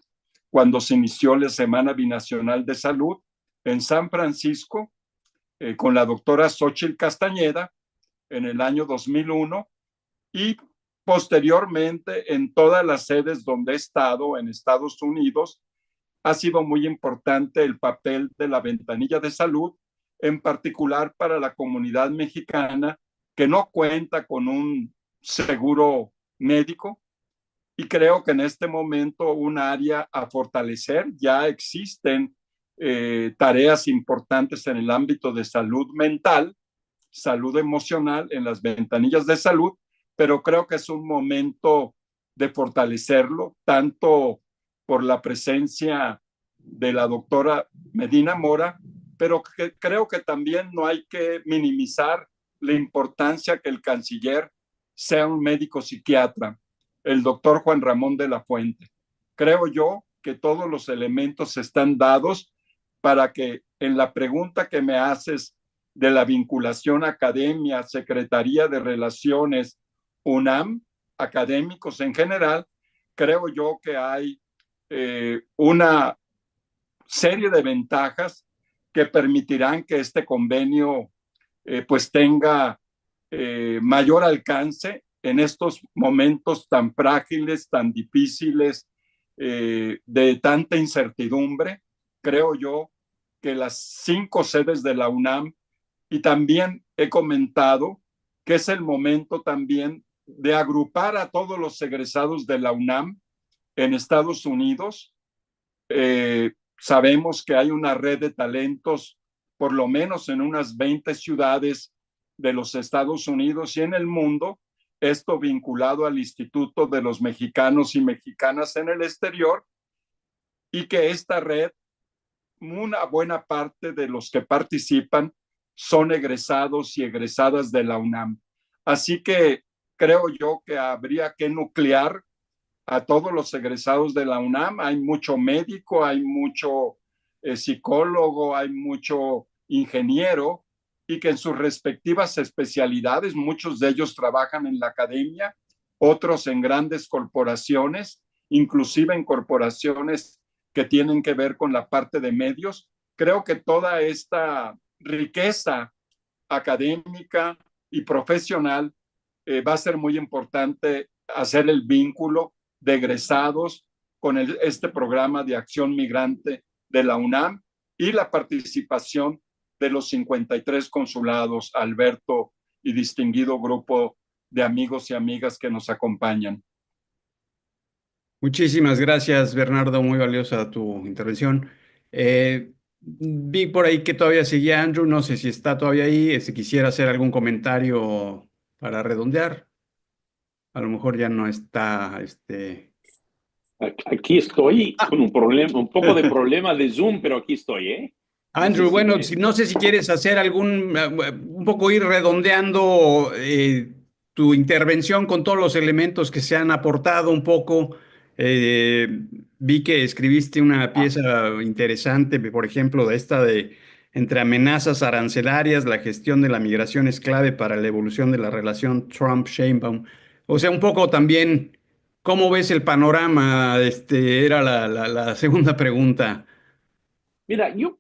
cuando se inició la Semana Binacional de Salud en San Francisco, con la doctora Xóchitl Castañeda en el año 2001, y posteriormente en todas las sedes donde he estado en Estados Unidos. Ha sido muy importante el papel de la ventanilla de salud, en particular para la comunidad mexicana que no cuenta con un seguro médico, y creo que en este momento un área a fortalecer. Ya existen tareas importantes en el ámbito de salud mental, salud emocional, en las ventanillas de salud, pero creo que es un momento de fortalecerlo, tanto por la presencia de la doctora Medina Mora, pero creo que también no hay que minimizar la importancia que el canciller sea un médico psiquiatra, el doctor Juan Ramón de la Fuente. Creo yo que todos los elementos están dados para que en la pregunta que me haces de la vinculación academia, Secretaría de Relaciones, UNAM, académicos en general, creo yo que hay una serie de ventajas que permitirán que este convenio pues tenga mayor alcance en estos momentos tan frágiles, tan difíciles, de tanta incertidumbre. Creo yo que las 5 sedes de la UNAM, y también he comentado que es el momento también de agrupar a todos los egresados de la UNAM en Estados Unidos. Sabemos que hay una red de talentos, por lo menos en unas 20 ciudades de los Estados Unidos y en el mundo, esto vinculado al Instituto de los Mexicanos y Mexicanas en el Exterior, y que esta red, una buena parte de los que participan son egresados y egresadas de la UNAM. Así que creo yo que habría que nuclear a todos los egresados de la UNAM. Hay mucho médico, hay mucho psicólogo, hay mucho ingeniero, y que en sus respectivas especialidades, muchos de ellos trabajan en la academia, otros en grandes corporaciones, inclusive en corporaciones que tienen que ver con la parte de medios. Creo que toda esta riqueza académica y profesional va a ser muy importante hacer el vínculo de egresados con este programa de acción migrante de la UNAM y la participación de los 53 consulados, Alberto, y distinguido grupo de amigos y amigas que nos acompañan. Muchísimas gracias, Bernardo, muy valiosa tu intervención. Vi por ahí que todavía seguía Andrew, no sé si está todavía ahí, si quisiera hacer algún comentario para redondear. A lo mejor ya no está, Aquí estoy con un problema, un poco de problema de Zoom, pero aquí estoy, ¿eh? Andrew, No sé bueno, si no sé si quieres hacer un poco ir redondeando tu intervención con todos los elementos que se han aportado un poco. Eh, Vi que escribiste una pieza interesante, por ejemplo, de esta de entre amenazas arancelarias, la gestión de la migración es clave para la evolución de la relación Trump-Sheinbaum. O sea, un poco también, ¿cómo ves el panorama? Era la segunda pregunta. Mira, yo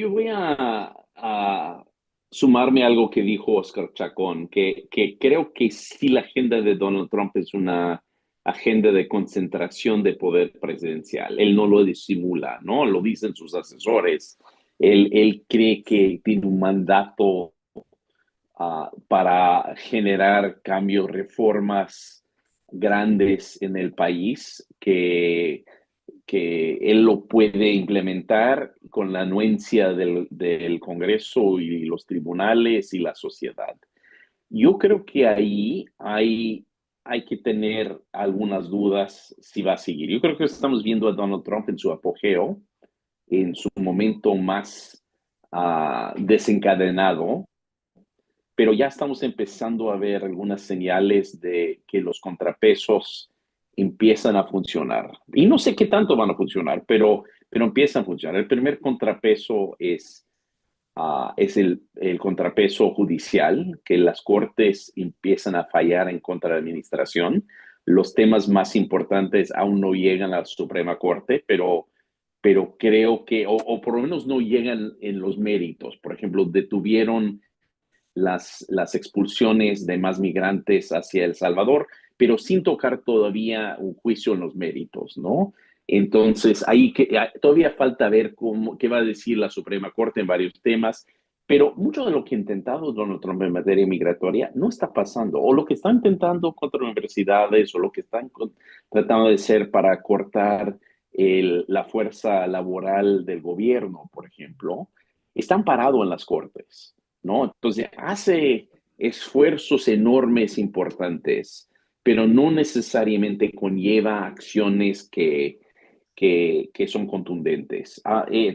voy a sumarme a algo que dijo Oscar Chacón, que creo que sí la agenda de Donald Trump es una agenda de concentración de poder presidencial. Él no lo disimula, ¿no? Lo dicen sus asesores. Él cree que tiene un mandato para generar cambios, reformas grandes en el país que él lo puede implementar con la anuencia del Congreso y los tribunales y la sociedad. Yo creo que ahí hay que tener algunas dudas si va a seguir. Yo creo que estamos viendo a Donald Trump en su apogeo, en su momento más desencadenado, pero ya estamos empezando a ver algunas señales de que los contrapesos empiezan a funcionar. Y no sé qué tanto van a funcionar, pero empiezan a funcionar. El primer contrapeso es el contrapeso judicial, que las cortes empiezan a fallar en contra de la administración. Los temas más importantes aún no llegan a la Suprema Corte, pero creo que, o por lo menos no llegan en los méritos. Por ejemplo, detuvieron las expulsiones de más migrantes hacia El Salvador, pero sin tocar todavía un juicio en los méritos, ¿no? Entonces, ahí todavía falta ver qué va a decir la Suprema Corte en varios temas, pero mucho de lo que ha intentado Donald Trump en materia migratoria no está pasando, o lo que está intentando contra universidades, o lo que están tratando de hacer para cortar la fuerza laboral del gobierno, por ejemplo, están parados en las cortes, ¿no? Entonces, hace esfuerzos enormes, importantes, pero no necesariamente conlleva acciones que son contundentes.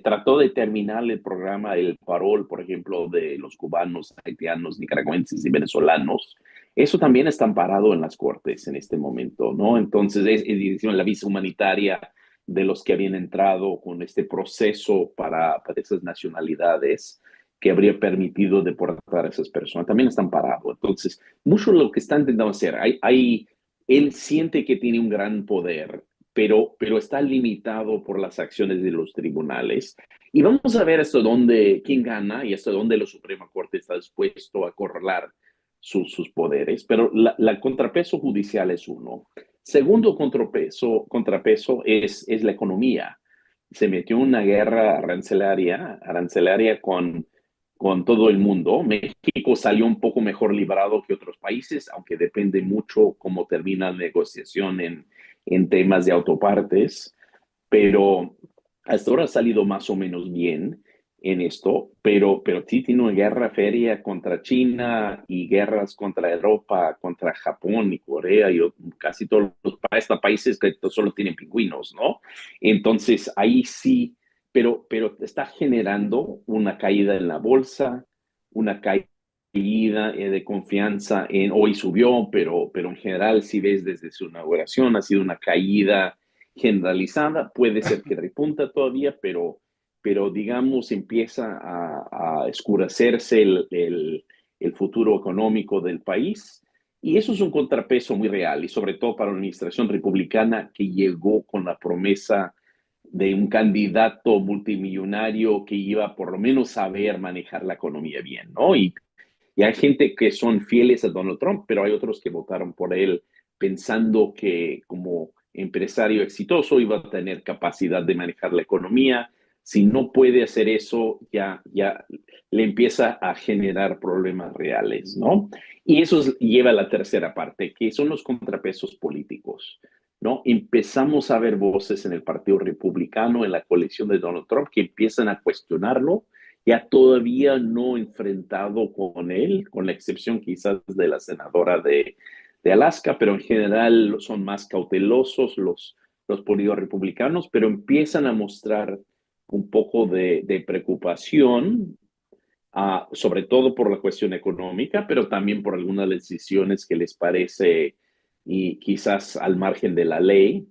Trató de terminar el programa, el parol, por ejemplo, de los cubanos, haitianos, nicaragüenses y venezolanos. Eso también está amparado en las cortes en este momento, ¿no? Entonces, la visa humanitaria de los que habían entrado con este proceso para esas nacionalidades que habría permitido deportar a esas personas, también están parados. Entonces, mucho de lo que está intentando hacer, él siente que tiene un gran poder, pero está limitado por las acciones de los tribunales. Y vamos a ver hasta dónde, quién gana y hasta dónde la Suprema Corte está dispuesto a acorralar sus poderes. Pero la contrapeso judicial es uno. Segundo contrapeso es la economía. Se metió en una guerra arancelaria con todo el mundo. México salió un poco mejor librado que otros países, aunque depende mucho cómo termina la negociación en temas de autopartes, pero hasta ahora ha salido más o menos bien en esto, pero sí tiene una guerra férrea contra China y guerras contra Europa, contra Japón y Corea y casi todos los países que solo tienen pingüinos, ¿no? Entonces ahí sí, pero está generando una caída en la bolsa, una caída de confianza hoy subió, pero en general si ves desde su inauguración ha sido una caída generalizada, puede ser que repunta todavía, pero digamos empieza a escurecerse el futuro económico del país. Y eso es un contrapeso muy real, y sobre todo para la administración republicana que llegó con la promesa de un candidato multimillonario que iba por lo menos a saber manejar la economía bien, ¿no? Y hay gente que son fieles a Donald Trump, pero hay otros que votaron por él pensando que como empresario exitoso iba a tener capacidad de manejar la economía. Si no puede hacer eso, ya le empieza a generar problemas reales, ¿no? Y eso lleva a la tercera parte, que son los contrapesos políticos, ¿no? Empezamos a ver voces en el Partido Republicano, en la coalición de Donald Trump, que empiezan a cuestionarlo, ya todavía no enfrentado con él, con la excepción quizás de la senadora de Alaska, pero en general son más cautelosos los políticos republicanos, pero empiezan a mostrar un poco de preocupación, sobre todo por la cuestión económica, pero también por algunas decisiones que les parece y quizás al margen de la ley.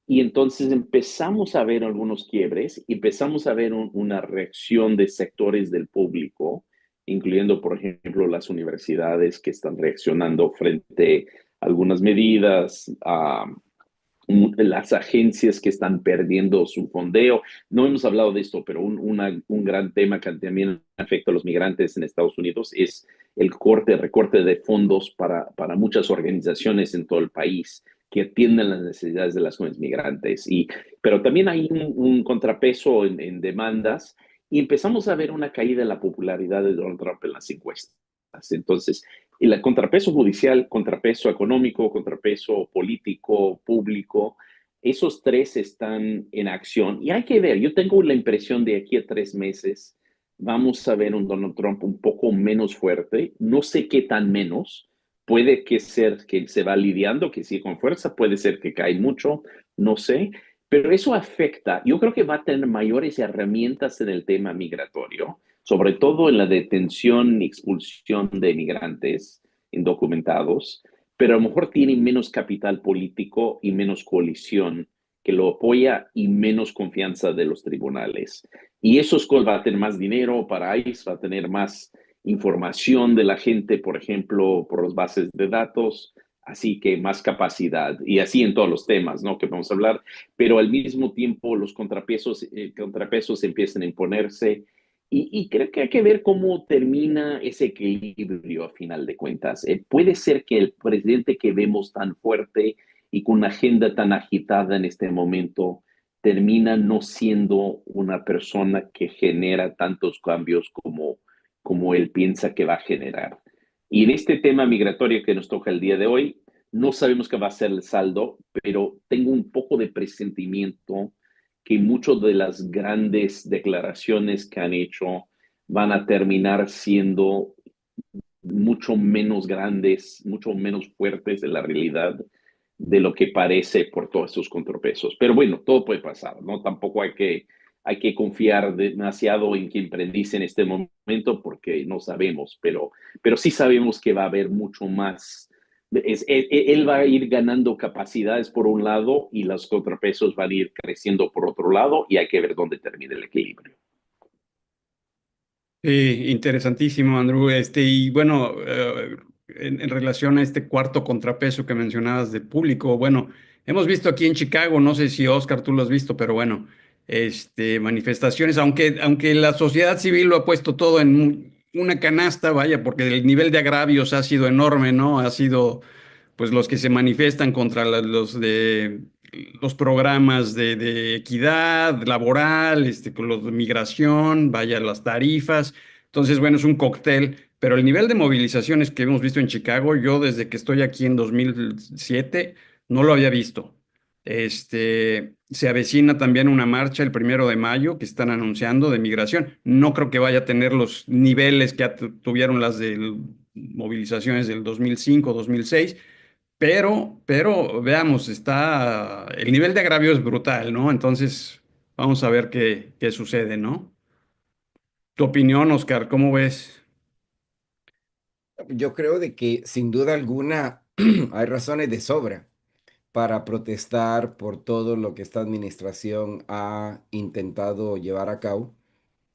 Y entonces empezamos a ver algunos quiebres, empezamos a ver una reacción de sectores del público, incluyendo, por ejemplo, las universidades que están reaccionando frente a algunas medidas, las agencias que están perdiendo su fondeo. No hemos hablado de esto, pero un gran tema que también afecta a los migrantes en Estados Unidos es el recorte de fondos para muchas organizaciones en todo el país que atienden las necesidades de las jóvenes migrantes. Pero también hay un contrapeso en demandas, y empezamos a ver una caída en la popularidad de Donald Trump en las encuestas. Entonces, el contrapeso judicial, contrapeso económico, contrapeso político, público, esos tres están en acción y hay que ver, yo tengo la impresión de aquí a 3 meses vamos a ver un Donald Trump un poco menos fuerte, no sé qué tan menos, puede que ser que se va lidiando, que sigue con fuerza, puede ser que cae mucho, no sé, pero eso afecta, yo creo que va a tener mayores herramientas en el tema migratorio, sobre todo en la detención y expulsión de migrantes indocumentados, pero a lo mejor tiene menos capital político y menos coalición que lo apoya y menos confianza de los tribunales. Y esos va a tener más dinero para ICE, va a tener más información de la gente, por ejemplo, por las bases de datos, así que más capacidad, y así en todos los temas, ¿no? Que vamos a hablar, pero al mismo tiempo los contrapesos empiezan a imponerse, y creo que hay que ver cómo termina ese equilibrio a final de cuentas. Puede ser que el presidente que vemos tan fuerte y con una agenda tan agitada en este momento termina no siendo una persona que genera tantos cambios como él piensa que va a generar. Y en este tema migratorio que nos toca el día de hoy, no sabemos qué va a ser el saldo, pero tengo un poco de presentimiento que muchas de las grandes declaraciones que han hecho van a terminar siendo mucho menos grandes, mucho menos fuertes de la realidad de lo que parece por todos estos contrapesos. Pero bueno, todo puede pasar, ¿no? Tampoco hay que confiar demasiado en quien predice en este momento porque no sabemos, pero sí sabemos que va a haber mucho más. Él va a ir ganando capacidades por un lado y los contrapesos van a ir creciendo por otro lado y hay que ver dónde termina el equilibrio. Interesantísimo, Andrew. Y bueno, en relación a este cuarto contrapeso que mencionabas del público, bueno, hemos visto aquí en Chicago, no sé si Oscar tú lo has visto, pero bueno, manifestaciones, aunque la sociedad civil lo ha puesto todo en una canasta, vaya, porque el nivel de agravios ha sido enorme, ¿no? Ha sido, pues, los que se manifiestan contra los programas de equidad laboral, con los de migración, vaya, las tarifas. Entonces, bueno, es un cóctel, pero el nivel de movilizaciones que hemos visto en Chicago, yo desde que estoy aquí en 2007 no lo había visto. Se avecina también una marcha el 1 de mayo que están anunciando de migración. No creo que vaya a tener los niveles que tuvieron las movilizaciones del 2005, 2006, pero veamos, el nivel de agravio es brutal, ¿no? Entonces, vamos a ver qué sucede, ¿no? Tu opinión, Oscar, ¿cómo ves? Yo creo de que sin duda alguna hay razones de sobra para protestar por todo lo que esta administración ha intentado llevar a cabo.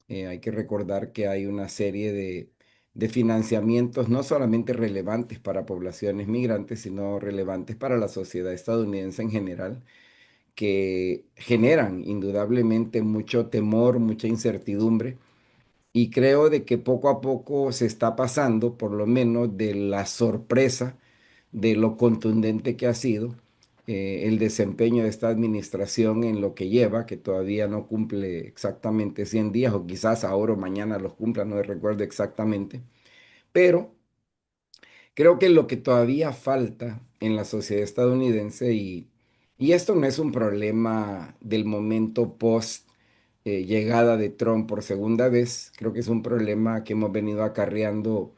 Hay que recordar que hay una serie de financiamientos no solamente relevantes para poblaciones migrantes, sino relevantes para la sociedad estadounidense en general, que generan indudablemente mucho temor, mucha incertidumbre. Y creo de que poco a poco se está pasando, por lo menos, de la sorpresa de lo contundente que ha sido el desempeño de esta administración en lo que lleva, que todavía no cumple exactamente 100 días, o quizás ahora o mañana los cumpla, no recuerdo exactamente. Pero creo que lo que todavía falta en la sociedad estadounidense, y esto no es un problema del momento post llegada de Trump por segunda vez, creo que es un problema que hemos venido acarreando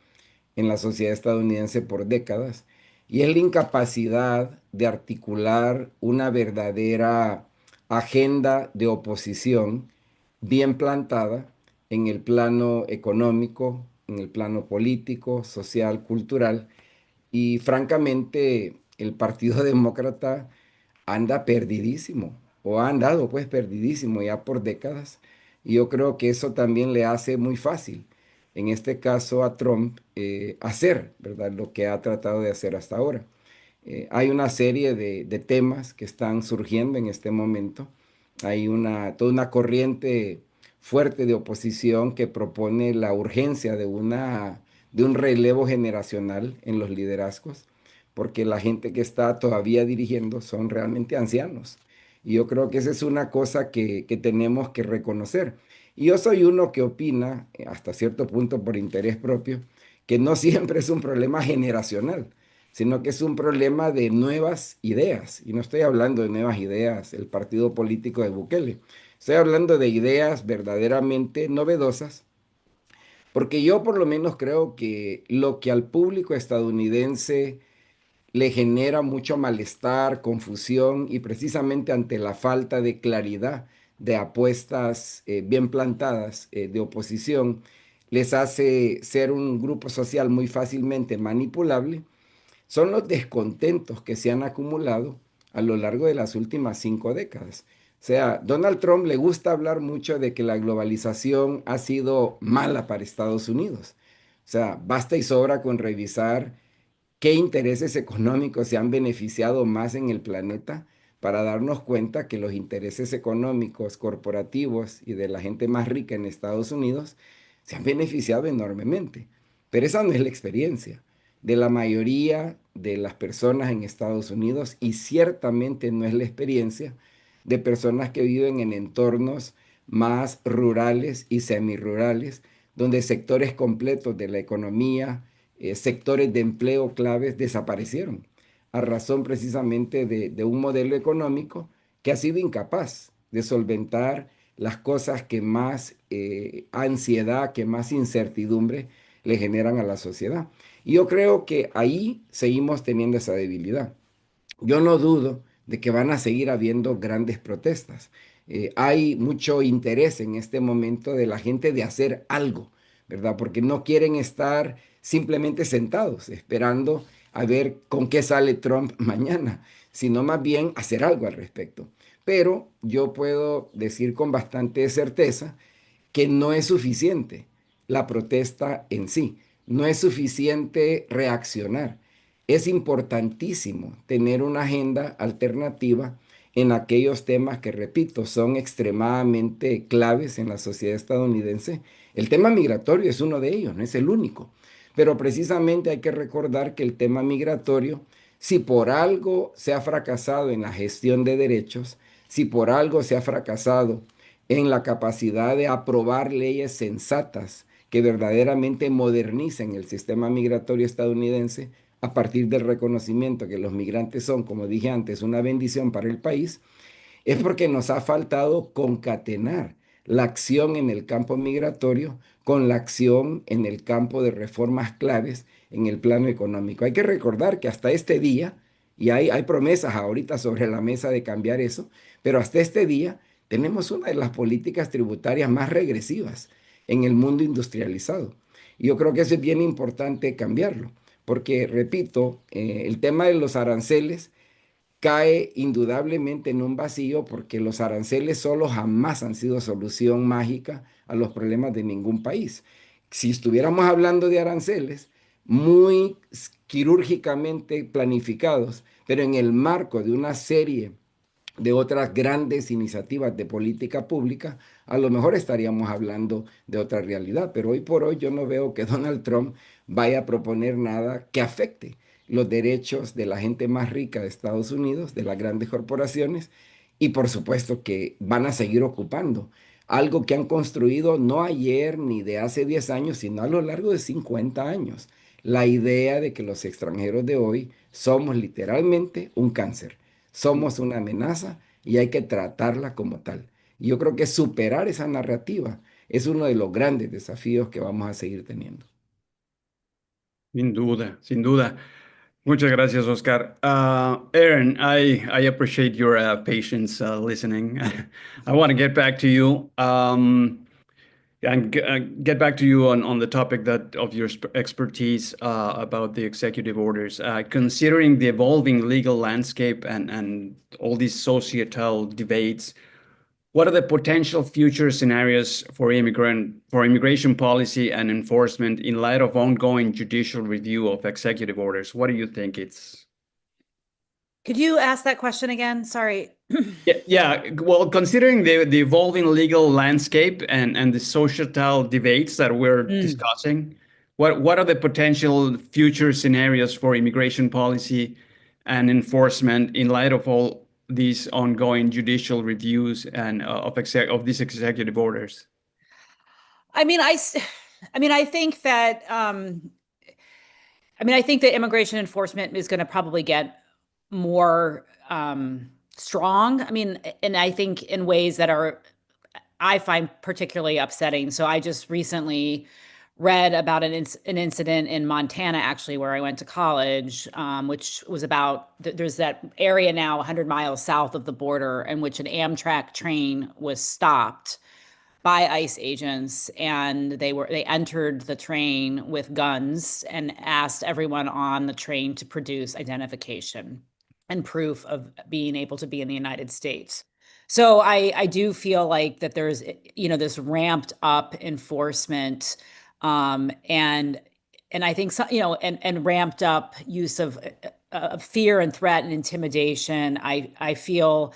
en la sociedad estadounidense por décadas, y es la incapacidad de articular una verdadera agenda de oposición bien plantada en el plano económico, en el plano político, social, cultural, y francamente el Partido Demócrata anda perdidísimo, o ha andado pues perdidísimo ya por décadas, y yo creo que eso también le hace muy fácil, en este caso a Trump, hacer, ¿verdad? Lo que ha tratado de hacer hasta ahora. Hay una serie de temas que están surgiendo en este momento. Hay toda una corriente fuerte de oposición que propone la urgencia de un relevo generacional en los liderazgos, porque la gente que está todavía dirigiendo son realmente ancianos. Y yo creo que esa es una cosa que tenemos que reconocer. Y yo soy uno que opina, hasta cierto punto por interés propio, que no siempre es un problema generacional, sino que es un problema de nuevas ideas. Y no estoy hablando de nuevas ideas, el partido político de Bukele. Estoy hablando de ideas verdaderamente novedosas, porque yo por lo menos creo que lo que al público estadounidense le genera mucho malestar, confusión y precisamente ante la falta de claridad de apuestas bien plantadas de oposición, les hace ser un grupo social muy fácilmente manipulable, son los descontentos que se han acumulado a lo largo de las últimas 5 décadas. O sea, Donald Trump le gusta hablar mucho de que la globalización ha sido mala para Estados Unidos. O sea, basta y sobra con revisar qué intereses económicos se han beneficiado más en el planeta para darnos cuenta que los intereses económicos, corporativos y de la gente más rica en Estados Unidos se han beneficiado enormemente. Pero esa no es la experiencia de la mayoría de las personas en Estados Unidos y ciertamente no es la experiencia de personas que viven en entornos más rurales y semirurales, donde sectores completos de la economía, sectores de empleo claves desaparecieron a razón precisamente de un modelo económico que ha sido incapaz de solventar las cosas que más ansiedad, que más incertidumbre le generan a la sociedad. Y yo creo que ahí seguimos teniendo esa debilidad. Yo no dudo de que van a seguir habiendo grandes protestas. Hay mucho interés en este momento de la gente de hacer algo, ¿verdad? Porque no quieren estar simplemente sentados esperando a ver con qué sale Trump mañana, sino más bien hacer algo al respecto. Pero yo puedo decir con bastante certeza que no es suficiente la protesta en sí, no es suficiente reaccionar. Es importantísimo tener una agenda alternativa en aquellos temas que, repito, son extremadamente claves en la sociedad estadounidense. El tema migratorio es uno de ellos, no es el único. Pero precisamente hay que recordar que el tema migratorio, si por algo se ha fracasado en la gestión de derechos, si por algo se ha fracasado en la capacidad de aprobar leyes sensatas que verdaderamente modernicen el sistema migratorio estadounidense a partir del reconocimiento que los migrantes son, como dije antes, una bendición para el país, es porque nos ha faltado concatenar la acción en el campo migratorio con la acción en el campo de reformas claves en el plano económico. Hay que recordar que hasta este día, y hay promesas ahorita sobre la mesa de cambiar eso, pero hasta este día tenemos una de las políticas tributarias más regresivas en el mundo industrializado. Y yo creo que eso es bien importante cambiarlo, porque, repito, el tema de los aranceles cae indudablemente en un vacío porque los aranceles solo jamás han sido solución mágica a los problemas de ningún país. Si estuviéramos hablando de aranceles muy quirúrgicamente planificados, pero en el marco de una serie de otras grandes iniciativas de política pública, a lo mejor estaríamos hablando de otra realidad, pero hoy por hoy yo no veo que Donald Trump vaya a proponer nada que afecte los derechos de la gente más rica de Estados Unidos, de las grandes corporaciones, y por supuesto que van a seguir ocupando algo que han construido no ayer ni de hace 10 años, sino a lo largo de 50 años. La idea de que los extranjeros de hoy somos literalmente un cáncer, somos una amenaza y hay que tratarla como tal. Y yo creo que superar esa narrativa es uno de los grandes desafíos que vamos a seguir teniendo. Sin duda, sin duda. Muchas gracias, Oscar. Aaron, I appreciate your patience listening. I want to get back to you and get back to you on the topic that of your expertise about the executive orders. Considering the evolving legal landscape and all these societal debates, what are the potential future scenarios for immigration policy and enforcement in light of ongoing judicial review of executive orders? What do you think it's? Could you ask that question again? Sorry. Yeah. Well, considering the evolving legal landscape and the societal debates that we're discussing, what are the potential future scenarios for immigration policy and enforcement in light of all these ongoing judicial reviews and of these executive orders? I mean, I think that I think that immigration enforcement is going to probably get more strong. I mean, and I think in ways that I find particularly upsetting. So I just recently read about an incident in Montana, actually, where I went to college, which was about there's that area now 100 miles south of the border in which an Amtrak train was stopped by ICE agents, and they entered the train with guns and asked everyone on the train to produce identification and proof of being able to be in the United States. So I do feel like that there's this ramped up enforcement, and I think and ramped up use of fear and threat and intimidation. I feel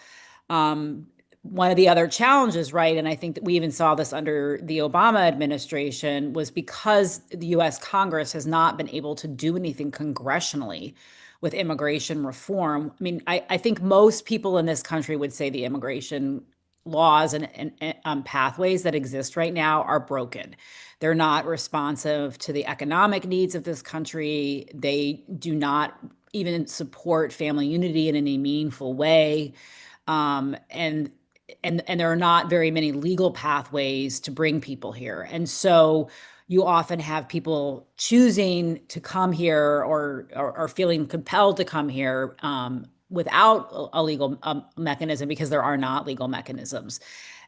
one of the other challenges, right, and I think that we even saw this under the Obama administration, was because the US Congress has not been able to do anything congressionally with immigration reform. I mean, I think most people in this country would say the immigration laws and pathways that exist right now are broken. They're not responsive to the economic needs of this country. They do not even support family unity in any meaningful way. And there are not very many legal pathways to bring people here. And so you often have people choosing to come here or feeling compelled to come here without a legal mechanism, because there are not legal mechanisms.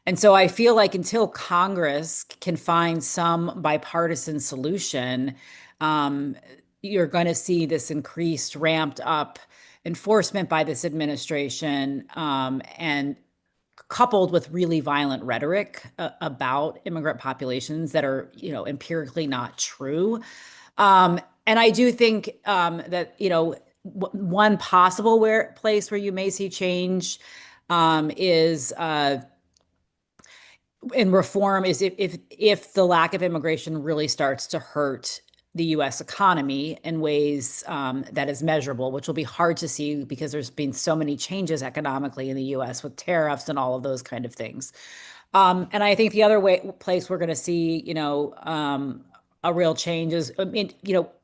And so I feel like until Congress can find some bipartisan solution, you're going to see this increased, ramped up enforcement by this administration, and coupled with really violent rhetoric about immigrant populations that are, empirically not true. And I do think that, one possible place where you may see change is in reform is if the lack of immigration really starts to hurt the U.S. economy in ways that is measurable, which will be hard to see because there's been so many changes economically in the U.S. with tariffs and all of those kind of things. And I think the other place we're going to see, a real change is,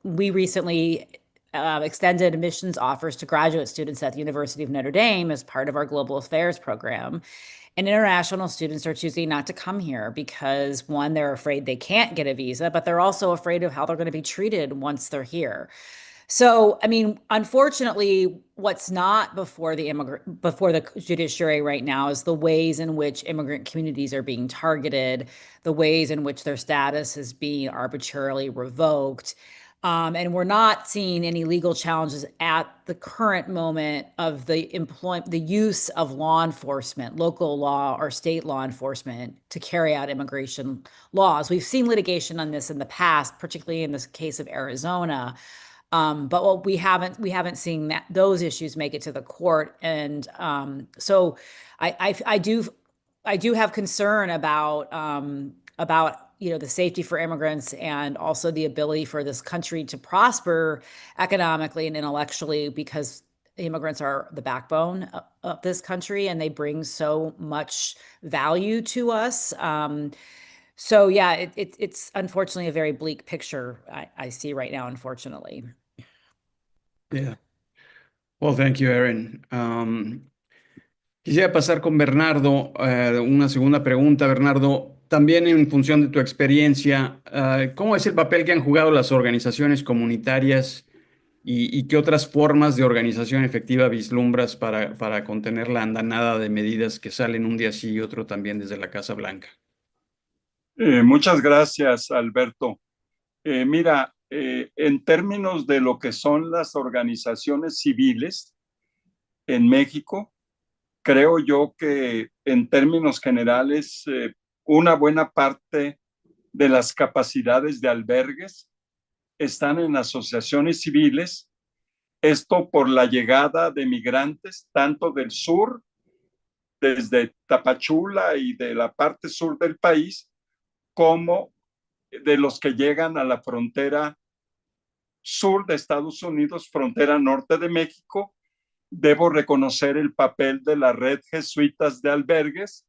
we recently extended admissions offers to graduate students at the University of Notre Dame as part of our Global Affairs program. And international students are choosing not to come here because, one, they're afraid they can't get a visa, but they're also afraid of how they're going to be treated once they're here. So, I mean, unfortunately, what's not before the judiciary right now is the ways in which immigrant communities are being targeted, the ways in which their status is being arbitrarily revoked. And we're not seeing any legal challenges at the current moment of the use of law enforcement, local law or state law enforcement, to carry out immigration laws. We've seen litigation on this in the past, particularly in this case of Arizona. But what we haven't seen those issues make it to the court. And so I do have concern about the safety for immigrants and also the ability for this country to prosper economically and intellectually, because immigrants are the backbone of this country and they bring so much value to us. So yeah, it's unfortunately a very bleak picture I see right now, unfortunately. Yeah. Well, thank you, Erin. Quisiera pasar con Bernardo, una segunda pregunta, Bernardo. También en función de tu experiencia, ¿cómo es el papel que han jugado las organizaciones comunitarias y qué otras formas de organización efectiva vislumbras para contener la andanada de medidas que salen un día sí y otro también desde la Casa Blanca? Muchas gracias, Alberto. Mira, en términos de lo que son las organizaciones civiles en México, creo yo que en términos generales, una buena parte de las capacidades de albergues están en asociaciones civiles. Esto por la llegada de migrantes, tanto del sur, desde Tapachula y de la parte sur del país, como de los que llegan a la frontera sur de Estados Unidos, frontera norte de México. Debo reconocer el papel de la red Jesuitas de albergues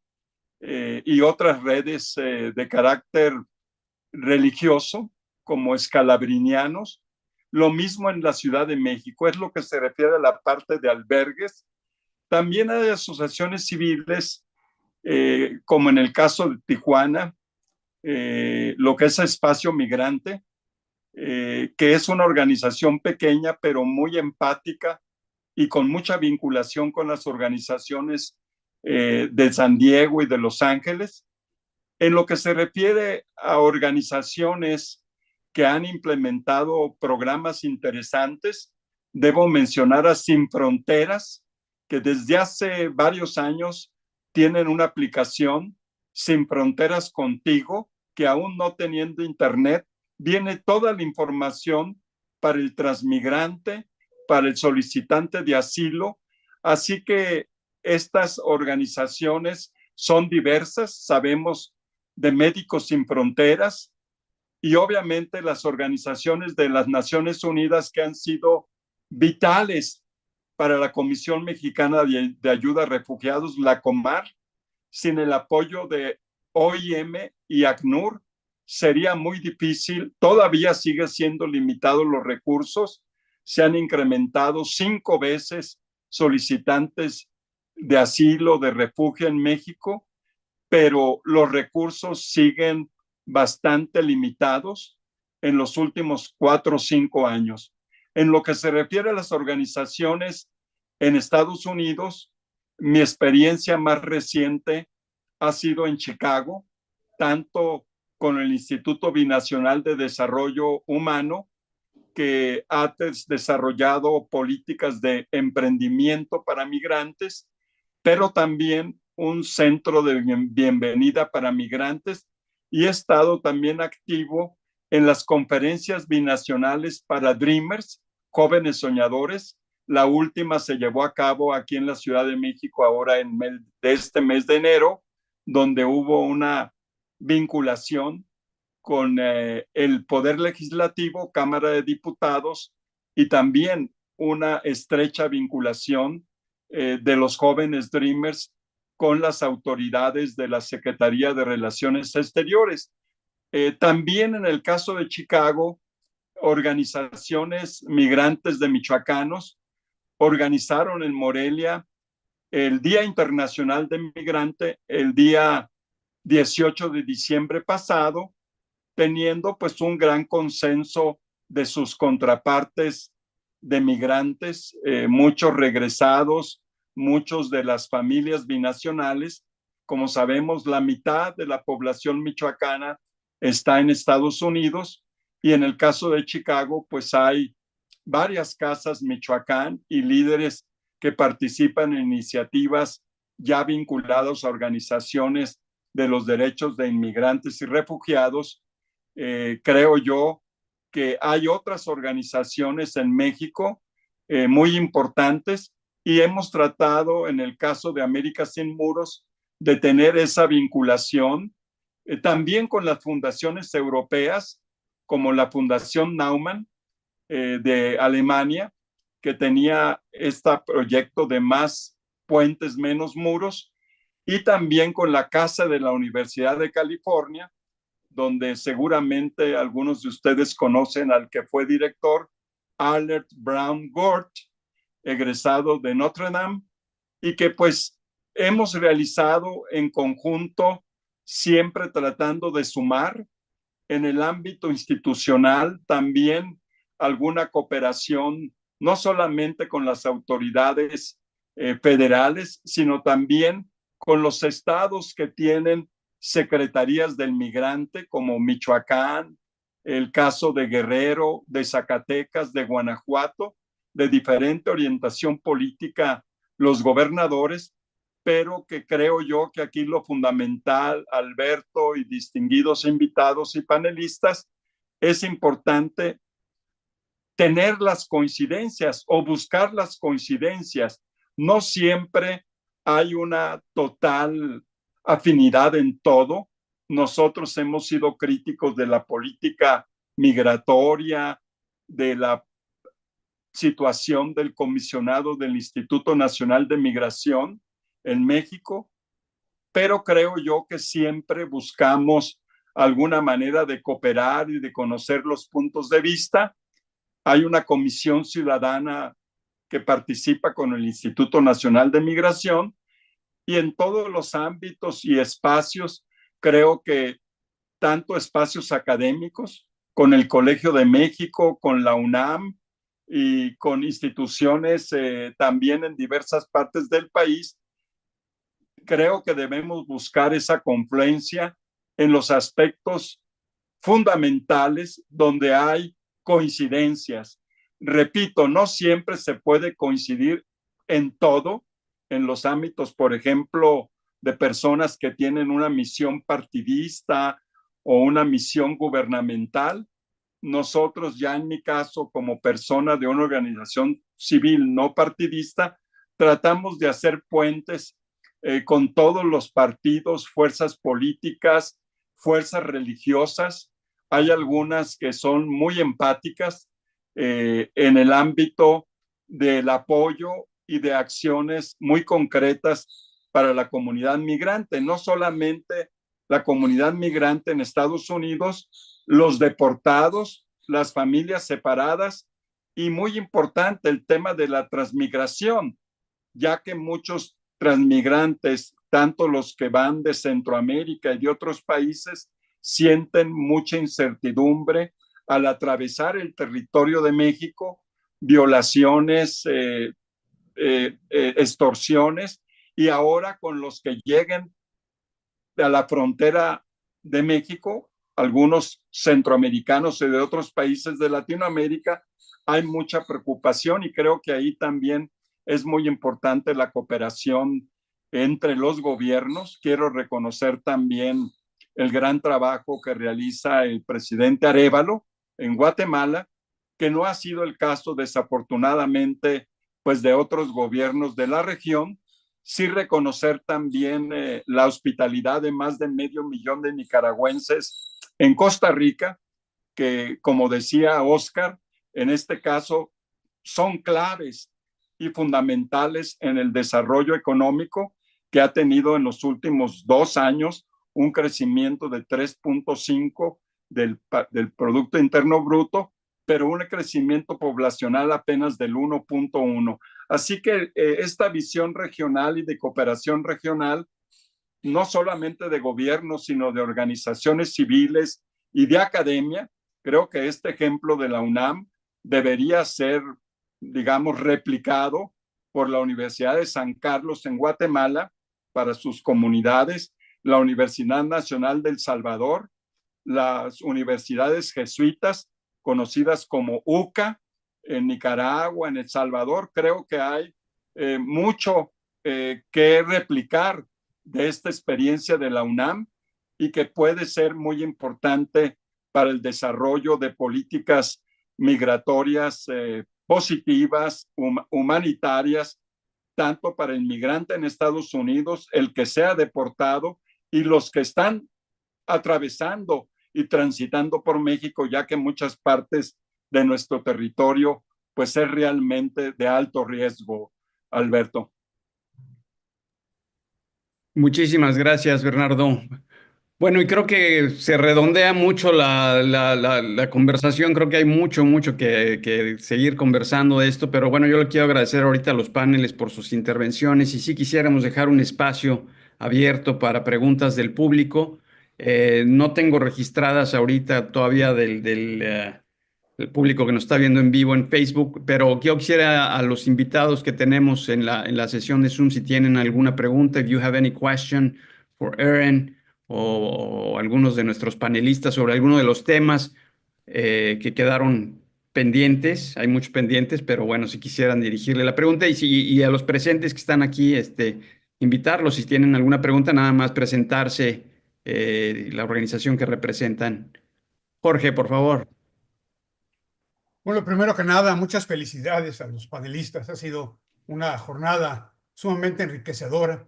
y otras redes de carácter religioso, como escalabrinianos. Lo mismo en la Ciudad de México, es lo que se refiere a la parte de albergues. También hay asociaciones civiles, como en el caso de Tijuana, lo que es Espacio Migrante, que es una organización pequeña, pero muy empática y con mucha vinculación con las organizaciones de San Diego y de Los Ángeles. En lo que se refiere a organizaciones que han implementado programas interesantes, debo mencionar a Sin Fronteras, que desde hace varios años tienen una aplicación, Sin Fronteras Contigo, que aún no teniendo internet, viene toda la información para el transmigrante, para el solicitante de asilo. Así que estas organizaciones son diversas, sabemos de Médicos Sin Fronteras y obviamente las organizaciones de las Naciones Unidas que han sido vitales para la Comisión Mexicana de Ayuda a Refugiados, la COMAR. Sin el apoyo de OIM y ACNUR sería muy difícil, todavía sigue siendo limitados los recursos, se han incrementado 5 veces solicitantes de asilo, de refugio en México, pero los recursos siguen bastante limitados en los últimos 4 o 5 años. En lo que se refiere a las organizaciones en Estados Unidos, mi experiencia más reciente ha sido en Chicago, tanto con el Instituto Binacional de Desarrollo Humano, que ha desarrollado políticas de emprendimiento para migrantes, pero también un centro de bienvenida para migrantes, y he estado también activo en las conferencias binacionales para Dreamers, jóvenes soñadores. La última se llevó a cabo aquí en la Ciudad de México ahora en este mes de enero, donde hubo una vinculación con el Poder Legislativo, Cámara de Diputados, y también una estrecha vinculación de los jóvenes Dreamers con las autoridades de la Secretaría de Relaciones Exteriores. También en el caso de Chicago, organizaciones migrantes de michoacanos organizaron en Morelia el Día Internacional del Migrante el día 18 de diciembre pasado, teniendo pues un gran consenso de sus contrapartes de migrantes, muchos regresados, muchos de las familias binacionales. Como sabemos, la mitad de la población michoacana está en Estados Unidos, y en el caso de Chicago, pues hay varias casas Michoacán y líderes que participan en iniciativas ya vinculadas a organizaciones de los derechos de inmigrantes y refugiados. Creo yo que hay otras organizaciones en México muy importantes, y hemos tratado en el caso de América Sin Muros de tener esa vinculación también con las fundaciones europeas, como la Fundación Naumann de Alemania, que tenía este proyecto de Más Puentes, Menos Muros, y también con la Casa de la Universidad de California, donde seguramente algunos de ustedes conocen al que fue director, Albert Brown Gort, egresado de Notre Dame, y que pues hemos realizado en conjunto, siempre tratando de sumar en el ámbito institucional también alguna cooperación, no solamente con las autoridades federales, sino también con los estados que tienen secretarías del migrante, como Michoacán, el caso de Guerrero, de Zacatecas, de Guanajuato, de diferente orientación política los gobernadores, pero que creo yo que aquí lo fundamental, Alberto y distinguidos invitados y panelistas, es importante tener las coincidencias o buscar las coincidencias. No siempre hay una total afinidad en todo. Nosotros hemos sido críticos de la política migratoria, de la situación del comisionado del Instituto Nacional de Migración en México, pero creo yo que siempre buscamos alguna manera de cooperar y de conocer los puntos de vista. Hay una comisión ciudadana que participa con el Instituto Nacional de Migración, y en todos los ámbitos y espacios, creo que tanto espacios académicos, con el Colegio de México, con la UNAM y con instituciones también en diversas partes del país, creo que debemos buscar esa confluencia en los aspectos fundamentales donde hay coincidencias. Repito, no siempre se puede coincidir en todo, en los ámbitos, por ejemplo, de personas que tienen una misión partidista o una misión gubernamental. Nosotros ya en mi caso, como persona de una organización civil no partidista, tratamos de hacer puentes con todos los partidos, fuerzas políticas, fuerzas religiosas. Hay algunas que son muy empáticas en el ámbito del apoyo y de acciones muy concretas para la comunidad migrante, no solamente la comunidad migrante en Estados Unidos, los deportados, las familias separadas y muy importante el tema de la transmigración, ya que muchos transmigrantes, tanto los que van de Centroamérica y de otros países, sienten mucha incertidumbre al atravesar el territorio de México, violaciones, extorsiones, y ahora con los que lleguen a la frontera de México, algunos centroamericanos y de otros países de Latinoamérica, hay mucha preocupación y creo que ahí también es muy importante la cooperación entre los gobiernos. Quiero reconocer también el gran trabajo que realiza el presidente Arévalo en Guatemala, que no ha sido el caso desafortunadamente pues de otros gobiernos de la región. Sí reconocer también la hospitalidad de más de 500,000 de nicaragüenses en Costa Rica, que como decía Oscar, en este caso son claves y fundamentales en el desarrollo económico, que ha tenido en los últimos 2 años un crecimiento de 3.5 del Producto Interno Bruto, pero un crecimiento poblacional apenas del 1.1. Así que esta visión regional y de cooperación regional, no solamente de gobierno, sino de organizaciones civiles y de academia, creo que este ejemplo de la UNAM debería ser, digamos, replicado por la Universidad de San Carlos en Guatemala para sus comunidades, la Universidad Nacional del Salvador, las universidades jesuitas conocidas como UCA en Nicaragua, en El Salvador. Creo que hay mucho que replicar de esta experiencia de la UNAM y que puede ser muy importante para el desarrollo de políticas migratorias positivas, humanitarias, tanto para el migrante en Estados Unidos, el que sea deportado y los que están atravesando y transitando por México, ya que muchas partes de nuestro territorio pues es realmente de alto riesgo, Alberto. Muchísimas gracias, Bernardo. Bueno, y creo que se redondea mucho la conversación. Creo que hay mucho que seguir conversando de esto, pero bueno, yo le quiero agradecer ahorita a los paneles por sus intervenciones y sí quisiéramos dejar un espacio abierto para preguntas del público. No tengo registradas ahorita todavía el público que nos está viendo en vivo en Facebook, pero yo quisiera a los invitados que tenemos en la sesión de Zoom, si tienen alguna pregunta, if you have any question for Erin o algunos de nuestros panelistas sobre alguno de los temas que quedaron pendientes. Hay muchos pendientes, pero bueno, si quisieran dirigirle la pregunta y a los presentes que están aquí, invitarlos si tienen alguna pregunta, nada más presentarse la organización que representan. Jorge, por favor. Bueno, primero que nada, muchas felicidades a los panelistas. Ha sido una jornada sumamente enriquecedora.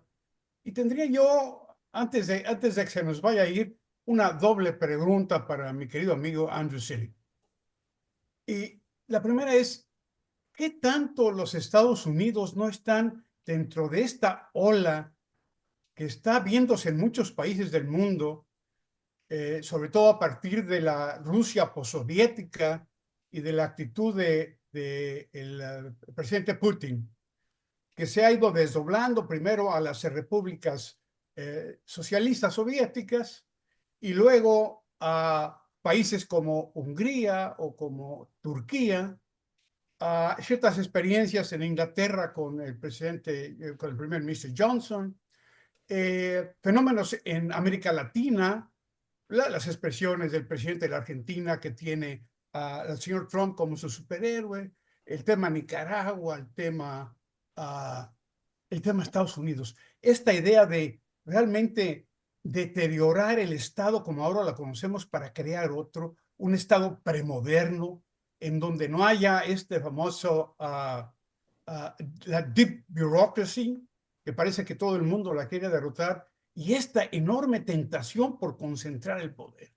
Y tendría yo, antes de que se nos vaya a ir, una doble pregunta para mi querido amigo Andrew Zilli. Y la primera es, ¿qué tanto los Estados Unidos no están dentro de esta ola que está viéndose en muchos países del mundo sobre todo a partir de la Rusia postsoviética y de la actitud del presidente Putin, que se ha ido desdoblando primero a las repúblicas socialistas soviéticas y luego a países como Hungría o como Turquía, a ciertas experiencias en Inglaterra con el con el primer ministro Johnson, fenómenos en América Latina, las expresiones del presidente de la Argentina que tiene al señor Trump como su superhéroe, el tema Nicaragua, el tema Estados Unidos. Esta idea de realmente deteriorar el Estado como ahora lo conocemos para crear otro, un Estado premoderno, en donde no haya este famoso, la deep bureaucracy, que parece que todo el mundo la quiere derrotar, y esta enorme tentación por concentrar el poder.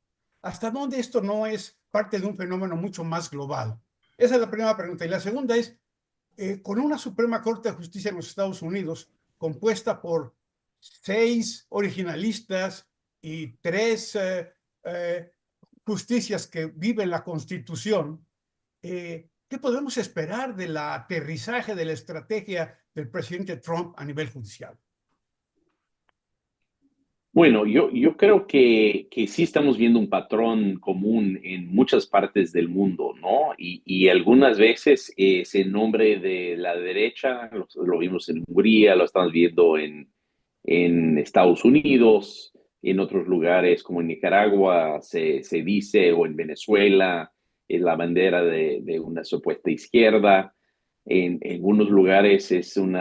¿Hasta dónde esto no es parte de un fenómeno mucho más global? Esa es la primera pregunta. Y la segunda es, con una Suprema Corte de Justicia en los Estados Unidos compuesta por 6 originalistas y 3 justicias que viven la Constitución, ¿qué podemos esperar del aterrizaje de la estrategia del presidente Trump a nivel judicial? Bueno, yo creo que sí estamos viendo un patrón común en muchas partes del mundo, ¿no? Y algunas veces ese nombre de la derecha, lo vimos en Hungría, lo estamos viendo en Estados Unidos, en otros lugares como en Nicaragua se dice, o en Venezuela, es la bandera de una supuesta izquierda. En algunos lugares es un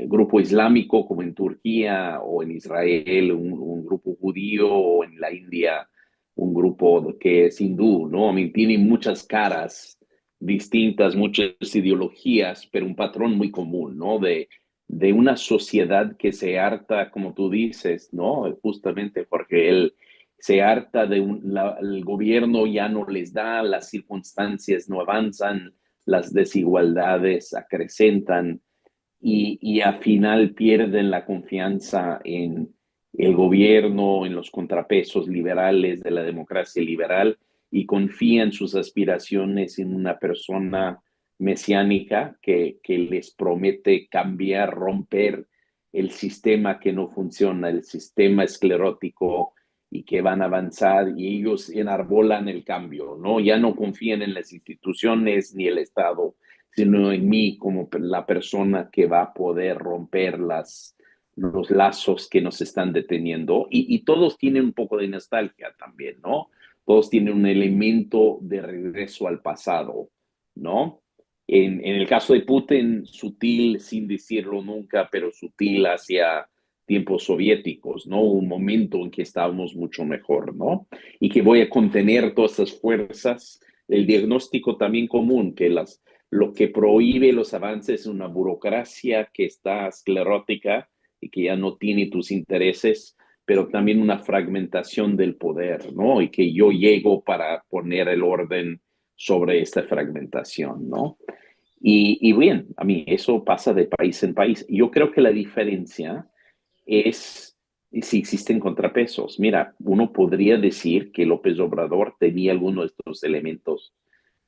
grupo islámico, como en Turquía o en Israel, un grupo judío, o en la India, un grupo que es hindú, ¿no? I mean, tiene muchas caras distintas, muchas ideologías, pero un patrón muy común, ¿no? De una sociedad que se harta, como tú dices, ¿no? Justamente porque él se harta el gobierno ya no les da, las circunstancias no avanzan, las desigualdades acrecentan y al final pierden la confianza en el gobierno, en los contrapesos liberales de la democracia liberal, y confían sus aspiraciones en una persona mesiánica que les promete cambiar, romper el sistema que no funciona, el sistema esclerótico, y que van a avanzar, y ellos enarbolan el cambio, ¿no? Ya no confían en las instituciones ni el Estado, sino en mí como la persona que va a poder romper los lazos que nos están deteniendo. Y todos tienen un poco de nostalgia también, ¿no? Todos tienen un elemento de regreso al pasado, ¿no? En el caso de Putin, sutil, sin decirlo nunca, pero sutil hacia tiempos soviéticos, ¿no? Un momento en que estábamos mucho mejor, ¿no? Y que voy a contener todas esas fuerzas. El diagnóstico también común, que lo que prohíbe los avances es una burocracia que está esclerótica y que ya no tiene tus intereses, pero también una fragmentación del poder, ¿no? Y que yo llego para poner el orden sobre esta fragmentación, ¿no? Y bien, a mí eso pasa de país en país. Yo creo que la diferencia es si existen contrapesos. Mira, uno podría decir que López Obrador tenía algunos de estos elementos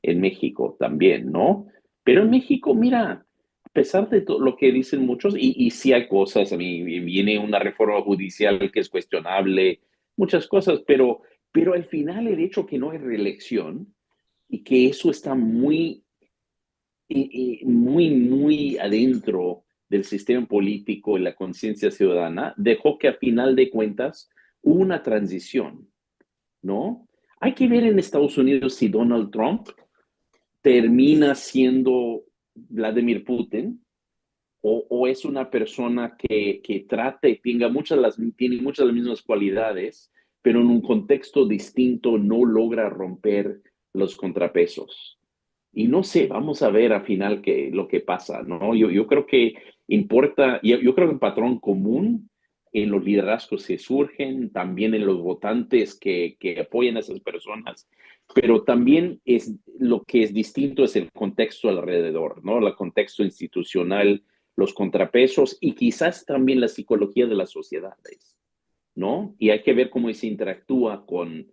en México también, ¿no? Pero en México, mira, a pesar de todo lo que dicen muchos, y sí hay cosas, a mí viene una reforma judicial que es cuestionable, muchas cosas, pero al final el hecho que no hay reelección y que eso está muy adentro del sistema político y la conciencia ciudadana, dejó que a final de cuentas hubo una transición, ¿no? Hay que ver en Estados Unidos si Donald Trump termina siendo Vladimir Putin o es una persona que trata y tiene muchas de las mismas cualidades, pero en un contexto distinto no logra romper los contrapesos. Y no sé, vamos a ver al final lo que pasa, ¿no? Yo creo que importa, yo creo que un patrón común en los liderazgos que surgen, también en los votantes que apoyan a esas personas, pero también lo que es distinto es el contexto alrededor, ¿no? El contexto institucional, los contrapesos y quizás también la psicología de las sociedades, ¿no? Y hay que ver cómo se interactúa con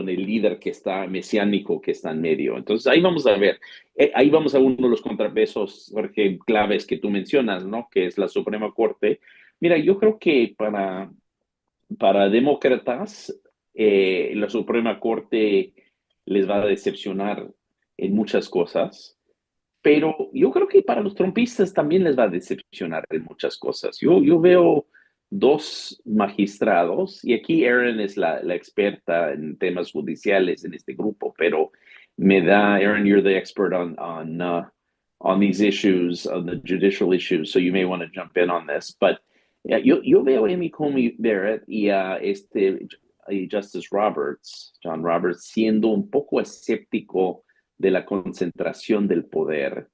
el líder que está mesiánico, que está en medio. Entonces, ahí vamos a ver. Ahí vamos a uno de los contrapesos, Jorge, claves que tú mencionas, ¿no? Que es la Suprema Corte. Mira, yo creo que para demócratas, la Suprema Corte les va a decepcionar en muchas cosas, pero yo creo que para los trumpistas también les va a decepcionar en muchas cosas. Yo veo dos magistrados, y aquí Erin es la experta en temas judiciales en este grupo, pero Erin, you're the expert on these issues, on the judicial issues, so you may want to jump in on this, but yo veo a Amy Coney Barrett y a Justice Roberts, John Roberts, siendo un poco escéptico de la concentración del poder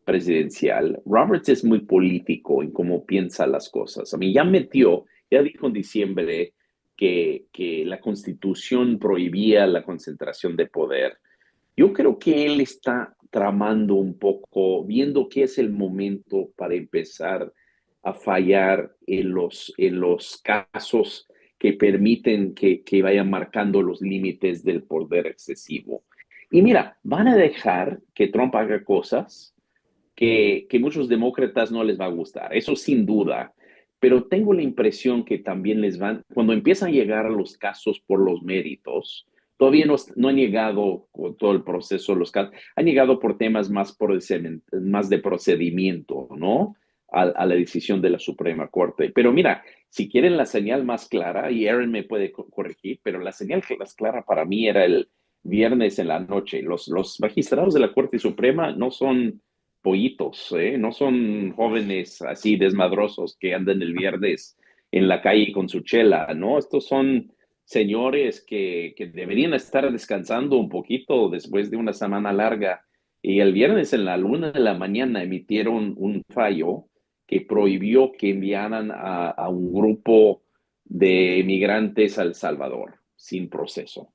presidencial. Roberts es muy político en cómo piensa las cosas. A mí ya dijo en diciembre que la Constitución prohibía la concentración de poder. Yo creo que él está tramando un poco, viendo que es el momento para empezar a fallar en los casos que permiten que vayan marcando los límites del poder excesivo. Y mira, van a dejar que Trump haga cosas que muchos demócratas no les va a gustar, eso sin duda, pero tengo la impresión que también cuando empiezan a llegar a los casos por los méritos, todavía no han llegado con todo el proceso, los casos, han llegado por temas más de procedimiento, ¿no? A la decisión de la Suprema Corte. Pero mira, si quieren la señal más clara, y Erin me puede corregir, pero la señal más clara para mí era el viernes en la noche. Los magistrados de la Corte Suprema no son pollitos, no son jóvenes así desmadrosos que andan el viernes en la calle con su chela, ¿no? Estos son señores que deberían estar descansando un poquito después de una semana larga. Y el viernes en la 1 de la mañana emitieron un fallo que prohibió que enviaran a un grupo de migrantes a El Salvador sin proceso.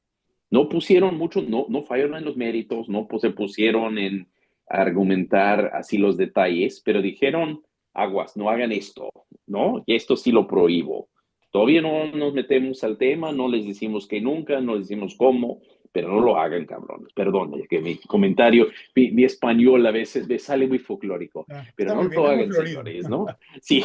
No pusieron mucho, no fallaron en los méritos, no se pusieron en argumentar así los detalles, pero dijeron, aguas, no hagan esto, ¿no? Y esto sí lo prohíbo. Todavía no nos metemos al tema, no les decimos que nunca, no les decimos cómo, pero no lo hagan, cabrones. Perdón, que mi comentario, mi español a veces me sale muy folclórico, pero no lo hagan, señores, ¿no? Sí,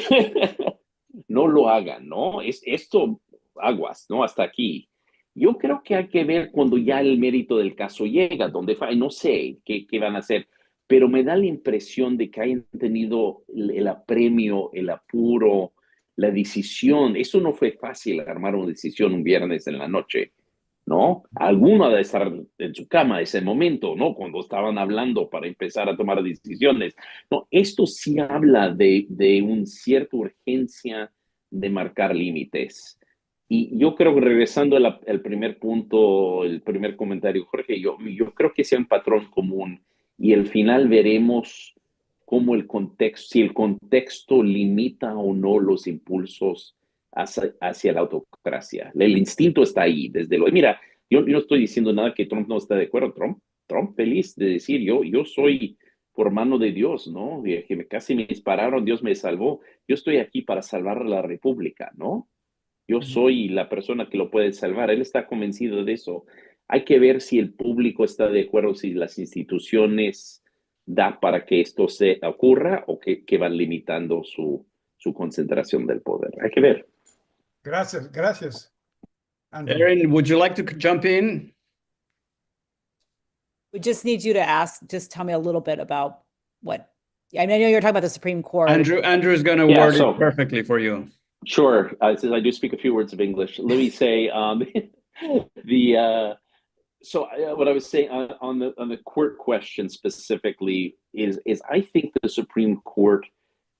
no lo hagan, ¿no? Esto, aguas, ¿no? Hasta aquí. Yo creo que hay que ver cuando ya el mérito del caso llega, donde no sé qué van a hacer, pero me da la impresión de que hayan tenido el apremio, el apuro, la decisión. Eso no fue fácil, armar una decisión un viernes en la noche, ¿no? Alguno ha de estar en su cama ese momento, ¿no? Cuando estaban hablando para empezar a tomar decisiones. No, esto sí habla de una cierta urgencia de marcar límites. Y yo creo que regresando al primer punto, el primer comentario, Jorge, yo creo que sea un patrón común y al final veremos cómo si el contexto limita o no los impulsos hacia la autocracia. El instinto está ahí, desde luego. Mira, yo no estoy diciendo nada que Trump no está de acuerdo. Trump feliz de decir, yo soy por mano de Dios, ¿no? Que casi me dispararon, Dios me salvó. Yo estoy aquí para salvar a la República, ¿no? Yo soy la persona que lo puede salvar. Él está convencido de eso. Hay que ver si el público está de acuerdo, si las instituciones da para que esto se ocurra o que van limitando su concentración del poder. Hay que ver. Gracias. Andrew. Erin, would you like to jump in? We just need you to just tell me a little bit about I know you're talking about the Supreme Court. Andrew is going to word it perfectly for you. Sure. Since I do speak a few words of English, let me say what I was saying on the court question specifically is I think the Supreme Court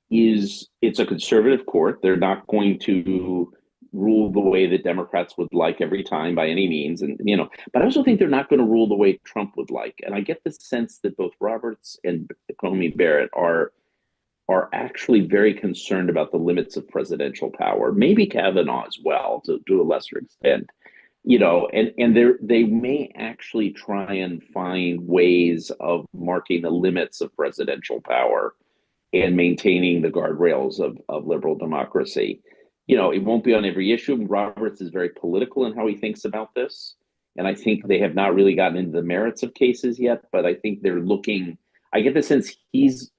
it's a conservative court. They're not going to rule the way that Democrats would like every time by any means, but I also think they're not going to rule the way Trump would like. And I get the sense that both Roberts and Coney Barrett are actually very concerned about the limits of presidential power, maybe Kavanaugh as well, to a lesser extent, and they may actually try and find ways of marking the limits of presidential power and maintaining the guardrails of liberal democracy. you know, it won't be on every issue. Roberts is very political in how he thinks about this. And I think they have not really gotten into the merits of cases yet, but I think they're looking, I get the sense he's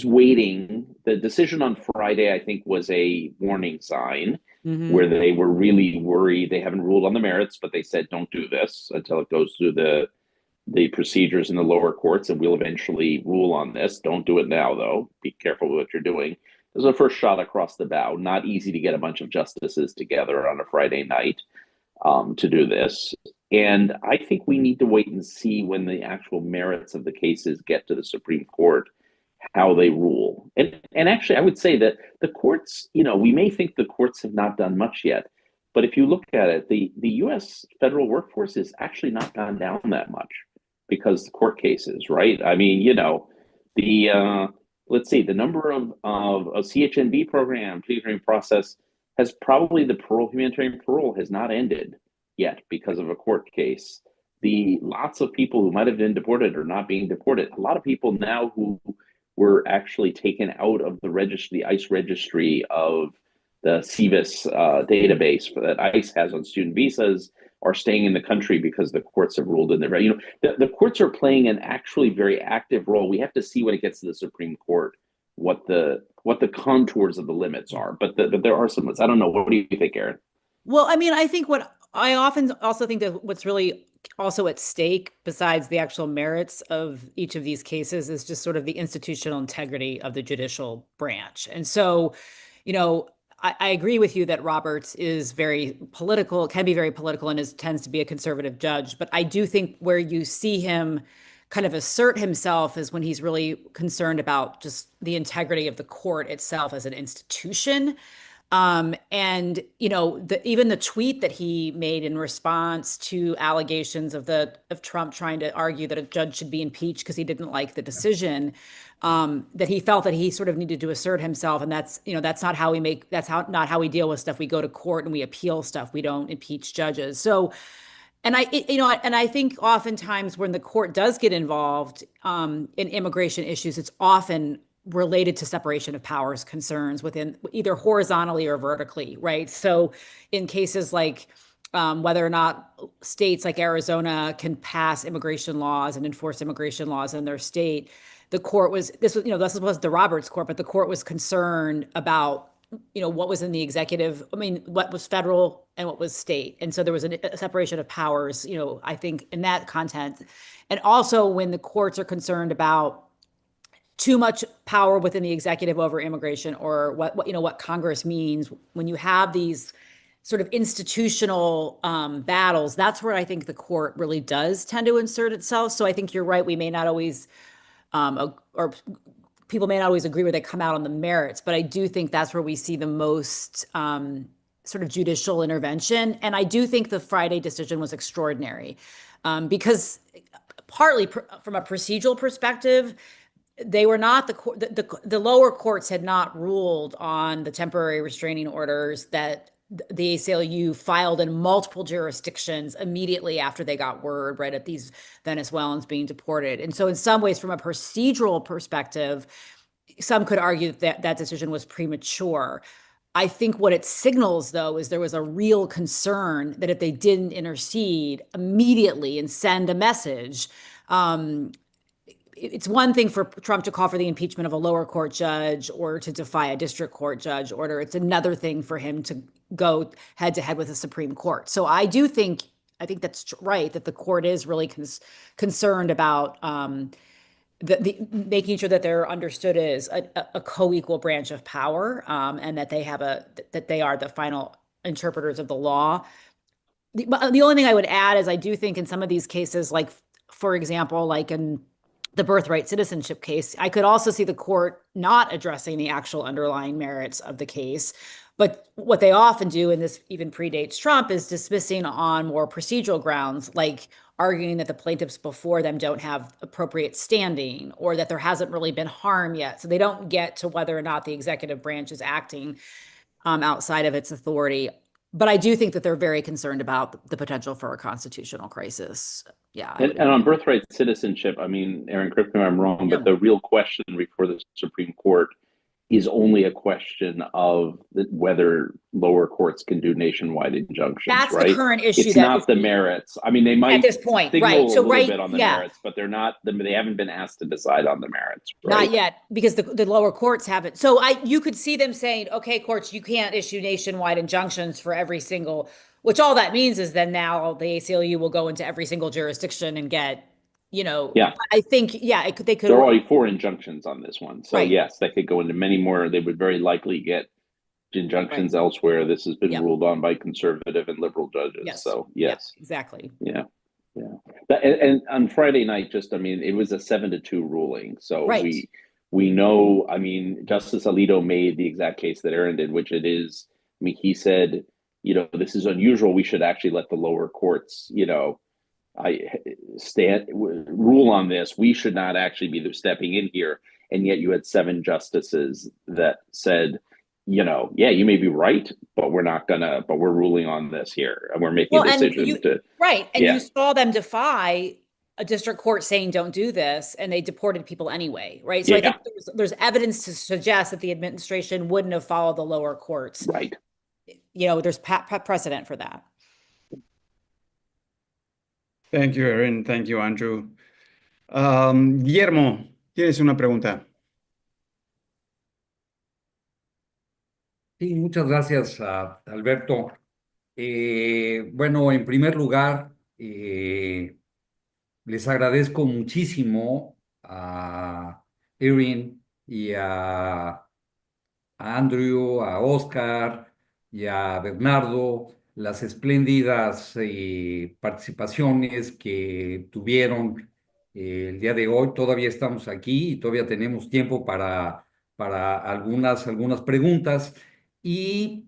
waiting. The decision on Friday, I think, was a warning sign where they were really worried. They haven't ruled on the merits, but they said, don't do this until it goes through the procedures in the lower courts, and we'll eventually rule on this. Don't do it now, though. Be careful with what you're doing. This is a first shot across the bow. Not easy to get a bunch of justices together on a Friday night to do this. And I think we need to wait and see when the actual merits of the cases get to the Supreme Court, how they rule. And actually, I would say that the courts, you know, we may think the courts have not done much yet, but if you look at it, the U.S. federal workforce has actually not gone down that much because the court cases, right? I mean, you know, let's see, the number of a CHNB program, plea hearing process, has probably, the humanitarian parole has not ended yet because of a court case. The lots of people who might have been deported are not being deported. A lot of people now who were actually taken out of the registry, the ICE registry of the CVIS database that ICE has on student visas, are staying in the country because the courts have ruled in their, you know, the courts are playing an actually very active role. We have to see when it gets to the Supreme Court what the contours of the limits are, but there are some limits. I don't know. What do you think, Erin? Well, I mean, I think what I often also think that what's really also at stake, besides the actual merits of each of these cases, is just sort of the institutional integrity of the judicial branch. And so, you know, I agree with you that Roberts is very political, can be very political, and tends to be a conservative judge. But I do think where you see him kind of assert himself is when he's really concerned about just the integrity of the court itself as an institution. And, you know, even the tweet that he made in response to allegations of Trump trying to argue that a judge should be impeached because he didn't like the decision, that he felt that he sort of needed to assert himself. And that's, you know, that's not how not how we deal with stuff. We go to court and we appeal stuff. We don't impeach judges. So, and I think oftentimes when the court does get involved in immigration issues, it's often related to separation of powers concerns within either horizontally or vertically, right? So in cases like whether or not states like Arizona can pass immigration laws and enforce immigration laws in their state, the court was, this was the Roberts court, but the court was concerned about, you know, what was in the executive, I mean, what was federal and what was state. And so there was a separation of powers, you know, I think in that content. And also when the courts are concerned about too much power within the executive over immigration, or what Congress means when you have these sort of institutional battles, that's where I think the court really does tend to insert itself. So I think you're right. We may not always, or people may not always agree where they come out on the merits, but I do think that's where we see the most sort of judicial intervention. And I do think the Friday decision was extraordinary because partly from a procedural perspective, they were not the lower courts had not ruled on the temporary restraining orders that the ACLU filed in multiple jurisdictions immediately after they got word, right, at these Venezuelans being deported. And so in some ways, from a procedural perspective, some could argue that that decision was premature. I think what it signals, though, is there was a real concern that if they didn't intercede immediately and send a message, it's one thing for Trump to call for the impeachment of a lower court judge or to defy a district court judge order. It's another thing for him to go head to head with the Supreme Court. So I think that's right, that the court is really concerned about making sure that they're understood as a co-equal branch of power, and that they are the final interpreters of the law. The only thing I would add is I do think in some of these cases, like, for example, like in the birthright citizenship case, I could also see the court not addressing the actual underlying merits of the case. But what they often do, and this even predates Trump, is dismissing on more procedural grounds, like arguing that the plaintiffs before them don't have appropriate standing, or that there hasn't really been harm yet. So they don't get to whether or not the executive branch is acting outside of its authority. But I do think that they're very concerned about the potential for a constitutional crisis. Yeah. And on birthright citizenship, I mean, Erin, correct me if I'm wrong, but the real question before the Supreme Court is only a question of whether lower courts can do nationwide injunctions, That's right? the current issue It's that not is the merits. I mean, they might at this point, signal right? a So little bit on the yeah, merits, but they haven't been asked to decide on the merits, not right? yet, because the lower courts haven't. So you could see them saying, okay, courts, you can't issue nationwide injunctions for every single, which all that means is then now the ACLU will go into every single jurisdiction and get, Yeah. I think, yeah, they could. There are already 4 injunctions on this one. So Right. yes, they could go into many more. They would very likely get injunctions elsewhere. This has been Yep. ruled on by conservative and liberal judges. Yes. So Yeah, yes. exactly. Yeah. And on Friday night, it was a 7-2 ruling. So Right. we know, I mean, Justice Alito made the exact case that Aaron did, which it is, I mean, he said, this is unusual. We should actually let the lower courts, rule on this. We should not actually be stepping in here. And yet you had 7 justices that said, yeah, you may be right, but we're ruling on this here. And we're making a decision right. And Yeah. you saw them defy a district court saying, don't do this. And they deported people anyway. Right. So I Yeah. think there's evidence to suggest that the administration wouldn't have followed the lower courts. Right. There's precedent for that. Thank you, Erin. Thank you, Andrew. Guillermo, tienes una pregunta. Sí, muchas gracias, Alberto. Bueno, en primer lugar, les agradezco muchísimo a Erin y a Andrew, a Oscar y a Bernardo las espléndidas participaciones que tuvieron el día de hoy. Todavía estamos aquí y todavía tenemos tiempo para algunas preguntas. Y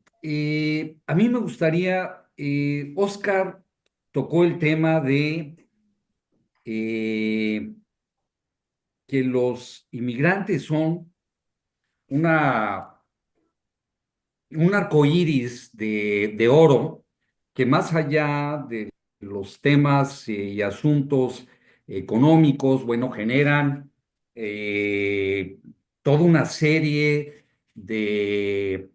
a mí me gustaría, Oscar tocó el tema de que los inmigrantes son un arcoíris de oro que más allá de los temas y asuntos económicos, bueno, generan toda una serie de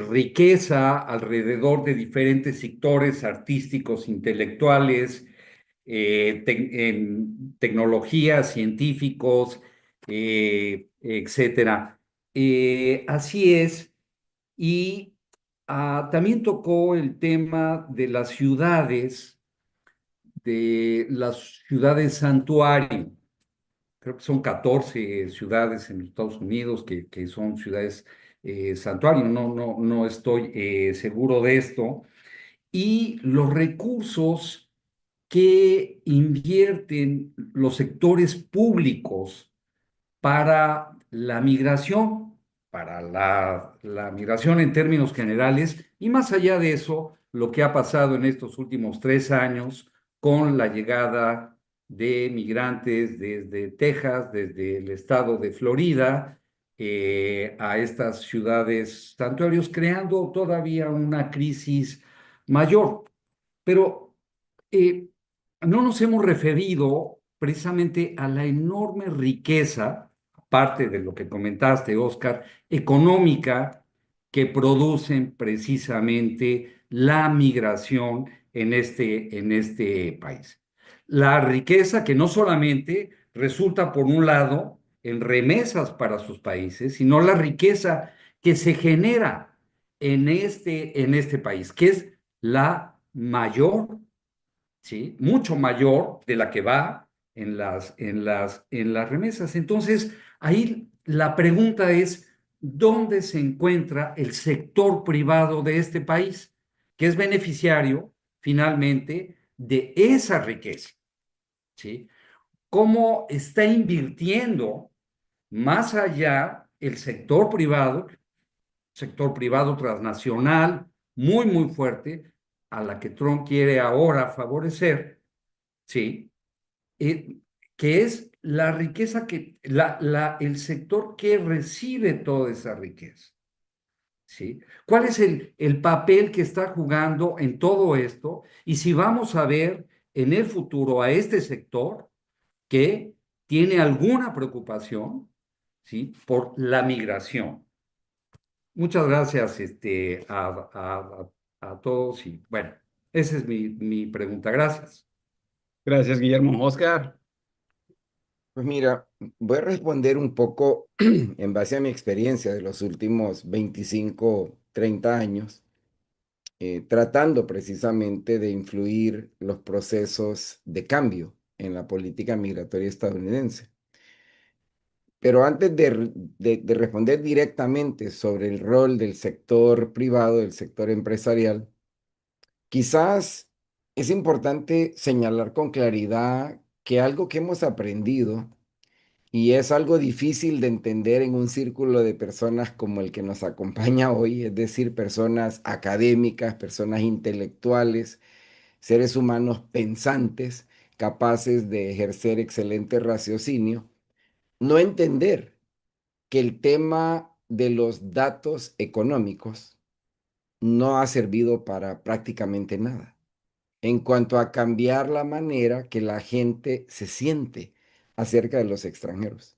riqueza alrededor de diferentes sectores artísticos, intelectuales, en tecnologías, científicos, etcétera. Así es. Y también tocó el tema de las ciudades santuario. Creo que son 14 ciudades en los Estados Unidos que son ciudades santuario. No estoy seguro de esto. Y los recursos que invierten los sectores públicos para la migración, para la migración en términos generales, y más allá de eso, lo que ha pasado en estos últimos 3 años con la llegada de migrantes desde Texas, desde el estado de Florida, a estas ciudades santuarios, creando todavía una crisis mayor. Pero no nos hemos referido precisamente a la enorme riqueza, aparte de lo que comentaste, Oscar, económica que producen precisamente la migración en este país. La riqueza que no solamente resulta, por un lado, en remesas para sus países, sino la riqueza que se genera en este país, que es la mayor, ¿sí? Mucho mayor de la que va en las remesas. Entonces, ahí la pregunta es, ¿dónde se encuentra el sector privado de este país, que es beneficiario finalmente de esa riqueza? ¿Sí? ¿Cómo está invirtiendo más allá el sector privado transnacional, muy, muy fuerte, a la que Trump quiere ahora favorecer, ¿sí? Que es la riqueza el sector que recibe toda esa riqueza, ¿sí? ¿Cuál es el papel que está jugando en todo esto? Y si vamos a ver en el futuro a este sector que tiene alguna preocupación, ¿sí? Por la migración. Muchas gracias a todos y bueno, esa es mi pregunta. Gracias. Gracias, Guillermo. Oscar. Pues mira, voy a responder un poco en base a mi experiencia de los últimos 25, 30 años, tratando precisamente de influir los procesos de cambio en la política migratoria estadounidense. Pero antes de responder directamente sobre el rol del sector privado, del sector empresarial, quizás es importante señalar con claridad que algo que hemos aprendido y es algo difícil de entender en un círculo de personas como el que nos acompaña hoy, es decir, personas académicas, personas intelectuales, seres humanos pensantes, capaces de ejercer excelente raciocinio, no entender que el tema de los datos económicos no ha servido para prácticamente nada en cuanto a cambiar la manera que la gente se siente acerca de los extranjeros.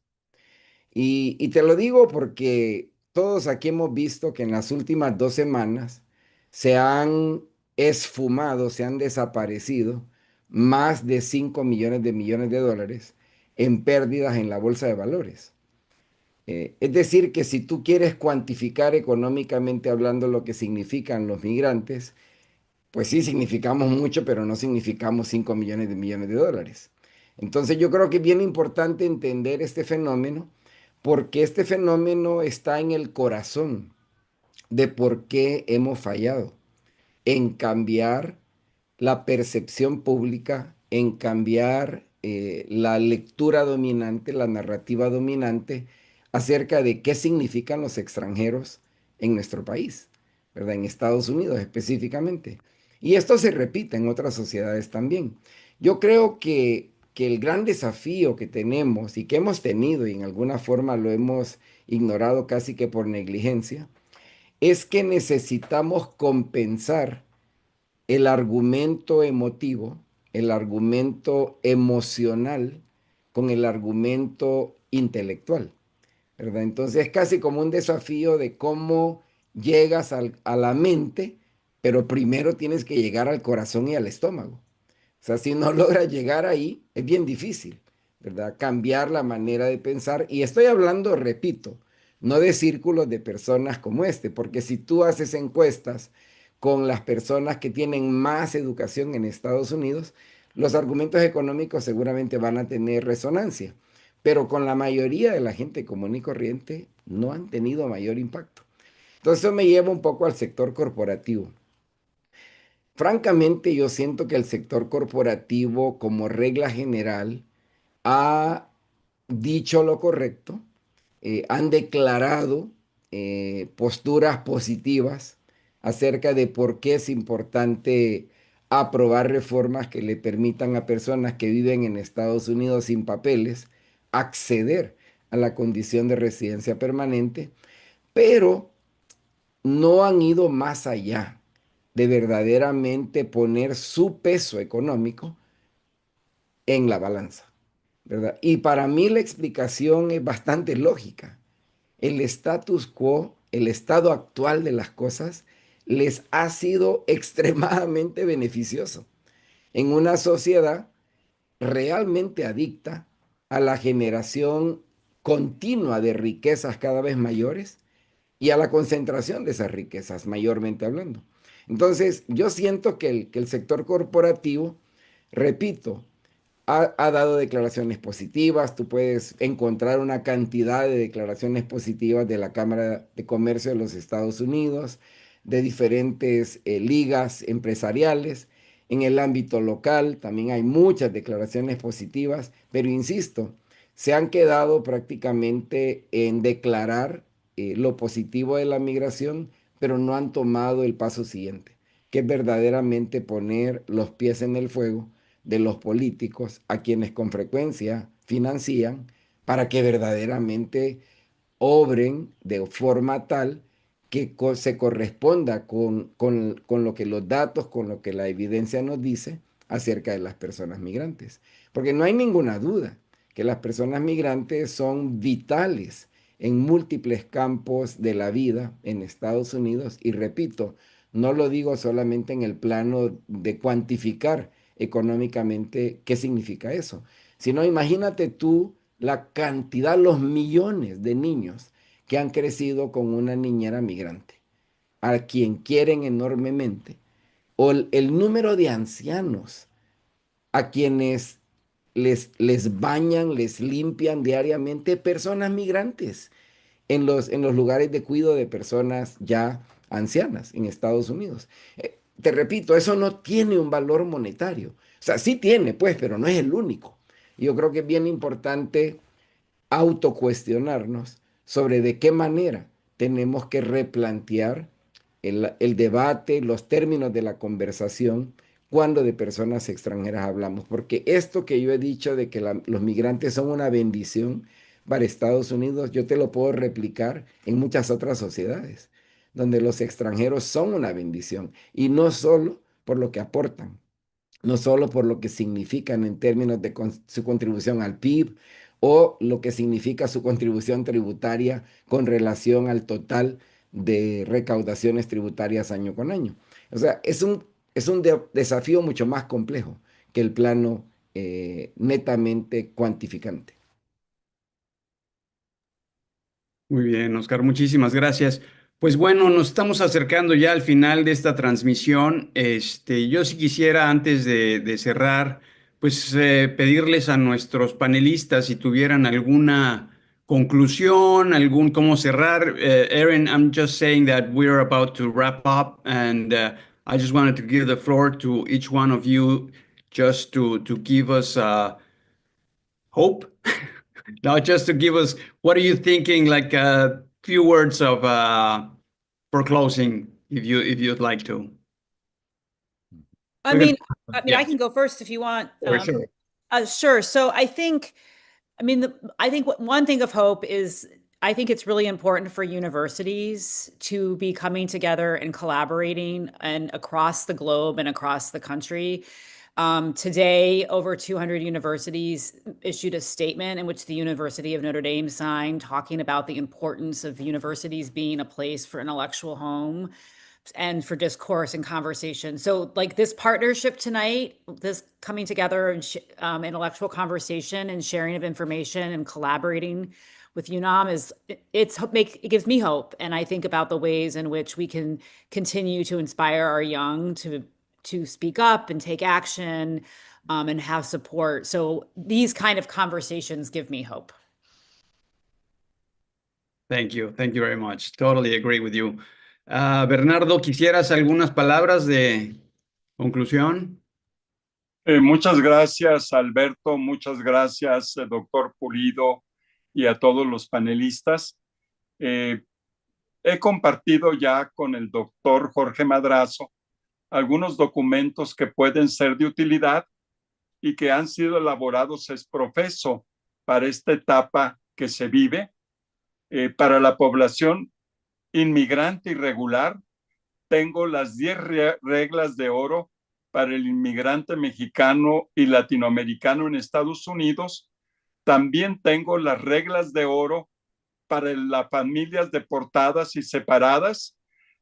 Y te lo digo porque todos aquí hemos visto que en las últimas 2 semanas se han esfumado, se han desaparecido más de 5 millones de dólares en pérdidas en la bolsa de valores. Es decir, que si tú quieres cuantificar económicamente hablando lo que significan los migrantes, pues sí, significamos mucho, pero no significamos 5 millones de dólares. Entonces yo creo que es bien importante entender este fenómeno porque este fenómeno está en el corazón de por qué hemos fallado en cambiar la percepción pública, en cambiar la lectura dominante, la narrativa dominante acerca de qué significan los extranjeros en nuestro país, ¿verdad? En Estados Unidos específicamente. Y esto se repite en otras sociedades también. Yo creo que el gran desafío que tenemos y que hemos tenido y en alguna forma lo hemos ignorado casi que por negligencia, es que necesitamos compensar el argumento emotivo, el argumento emocional con el argumento intelectual, ¿verdad? Entonces es casi como un desafío de cómo llegas a la mente, pero primero tienes que llegar al corazón y al estómago. O sea, si no logras llegar ahí, es bien difícil, ¿verdad? Cambiar la manera de pensar. Y estoy hablando, repito, no de círculos de personas como este, porque si tú haces encuestas con las personas que tienen más educación en Estados Unidos, los argumentos económicos seguramente van a tener resonancia, pero con la mayoría de la gente común y corriente no han tenido mayor impacto. Entonces eso me lleva un poco al sector corporativo. Francamente, yo siento que el sector corporativo, como regla general, ha dicho lo correcto, han declarado posturas positivas acerca de por qué es importante aprobar reformas que le permitan a personas que viven en Estados Unidos sin papeles acceder a la condición de residencia permanente, pero no han ido más allá de verdaderamente poner su peso económico en la balanza, ¿verdad? Y para mí la explicación es bastante lógica. El status quo, el estado actual de las cosas, les ha sido extremadamente beneficioso en una sociedad realmente adicta a la generación continua de riquezas cada vez mayores y a la concentración de esas riquezas, mayormente hablando. Entonces, yo siento que el sector corporativo, repito, ha dado declaraciones positivas. Tú puedes encontrar una cantidad de declaraciones positivas de la Cámara de Comercio de los Estados Unidos, de diferentes ligas empresariales. En el ámbito local también hay muchas declaraciones positivas, pero insisto, se han quedado prácticamente en declarar lo positivo de la migración, pero no han tomado el paso siguiente, que es verdaderamente poner los pies en el fuego de los políticos a quienes con frecuencia financian para que verdaderamente obren de forma tal que se corresponda con lo que los datos, con lo que la evidencia nos dice acerca de las personas migrantes. Porque no hay ninguna duda que las personas migrantes son vitales en múltiples campos de la vida en Estados Unidos. Y repito, no lo digo solamente en el plano de cuantificar económicamente qué significa eso, sino imagínate tú la cantidad, los millones de niños que han crecido con una niñera migrante, a quien quieren enormemente, o el número de ancianos a quienes les bañan, les limpian diariamente, personas migrantes en los lugares de cuidado de personas ya ancianas en Estados Unidos. Te repito, eso no tiene un valor monetario. O sea, sí tiene, pues, pero no es el único. Yo creo que es bien importante autocuestionarnos sobre de qué manera tenemos que replantear el debate, los términos de la conversación cuando de personas extranjeras hablamos, porque esto que yo he dicho de que los migrantes son una bendición para Estados Unidos, yo te lo puedo replicar en muchas otras sociedades, donde los extranjeros son una bendición, y no solo por lo que aportan, no solo por lo que significan en términos de su contribución al PIB o lo que significa su contribución tributaria con relación al total de recaudaciones tributarias año con año. O sea, es un desafío mucho más complejo que el plano netamente cuantificante. Muy bien, Oscar, muchísimas gracias. Pues bueno, nos estamos acercando ya al final de esta transmisión. Yo sí quisiera, antes de cerrar, pues pedirles a nuestros panelistas si tuvieran alguna conclusión, algún cómo cerrar. Erin, I'm just saying that we're about to wrap up, and I just wanted to give the floor to each one of you just to give us hope. Now, just to give us, what are you thinking? Like a few words of for closing, if you'd like to. I We're mean, gonna- I can go first if you want. Sure. Sure. So I think, I think one thing of hope is I think it's really important for universities to be coming together and collaborating and across the globe and across the country. Today, over 200 universities issued a statement in which the University of Notre Dame signed, talking about the importance of universities being a place for intellectual home and for discourse and conversation. So like this partnership tonight, this coming together and intellectual conversation and sharing of information and collaborating with UNAM it gives me hope. And I think about the ways in which we can continue to inspire our young to speak up and take action and have support. So these kind of conversations give me hope. Thank you. Thank you very much. Totally agree with you. Bernardo, ¿quisieras algunas palabras de conclusión? Muchas gracias, Alberto. Muchas gracias, doctor Pulido, y a todos los panelistas. He compartido ya con el doctor Jorge Madrazo algunos documentos que pueden ser de utilidad y que han sido elaborados ex profeso para esta etapa que se vive. Para la población inmigrante irregular, tengo las 10 reglas de oro para el inmigrante mexicano y latinoamericano en Estados Unidos. También tengo las reglas de oro para las familias deportadas y separadas,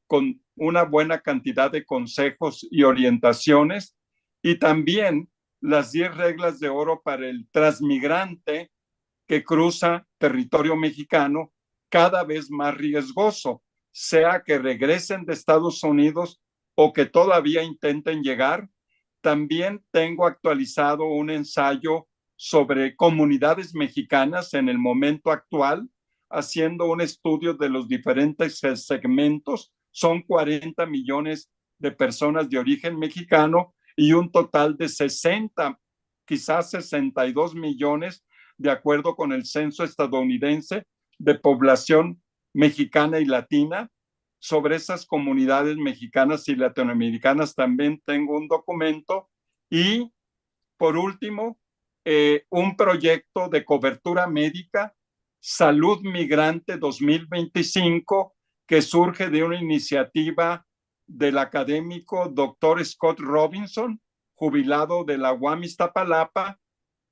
con una buena cantidad de consejos y orientaciones. Y también las 10 reglas de oro para el transmigrante que cruza territorio mexicano, cada vez más riesgoso, sea que regresen de Estados Unidos o que todavía intenten llegar. También tengo actualizado un ensayo sobre comunidades mexicanas en el momento actual, haciendo un estudio de los diferentes segmentos. Son 40 millones de personas de origen mexicano y un total de 60, quizás 62 millones, de acuerdo con el censo estadounidense, de población mexicana y latina. Sobre esas comunidades mexicanas y latinoamericanas también tengo un documento. Y por último, un proyecto de cobertura médica, Salud Migrante 2025, que surge de una iniciativa del académico Dr. Scott Robinson, jubilado de la UAM Iztapalapa,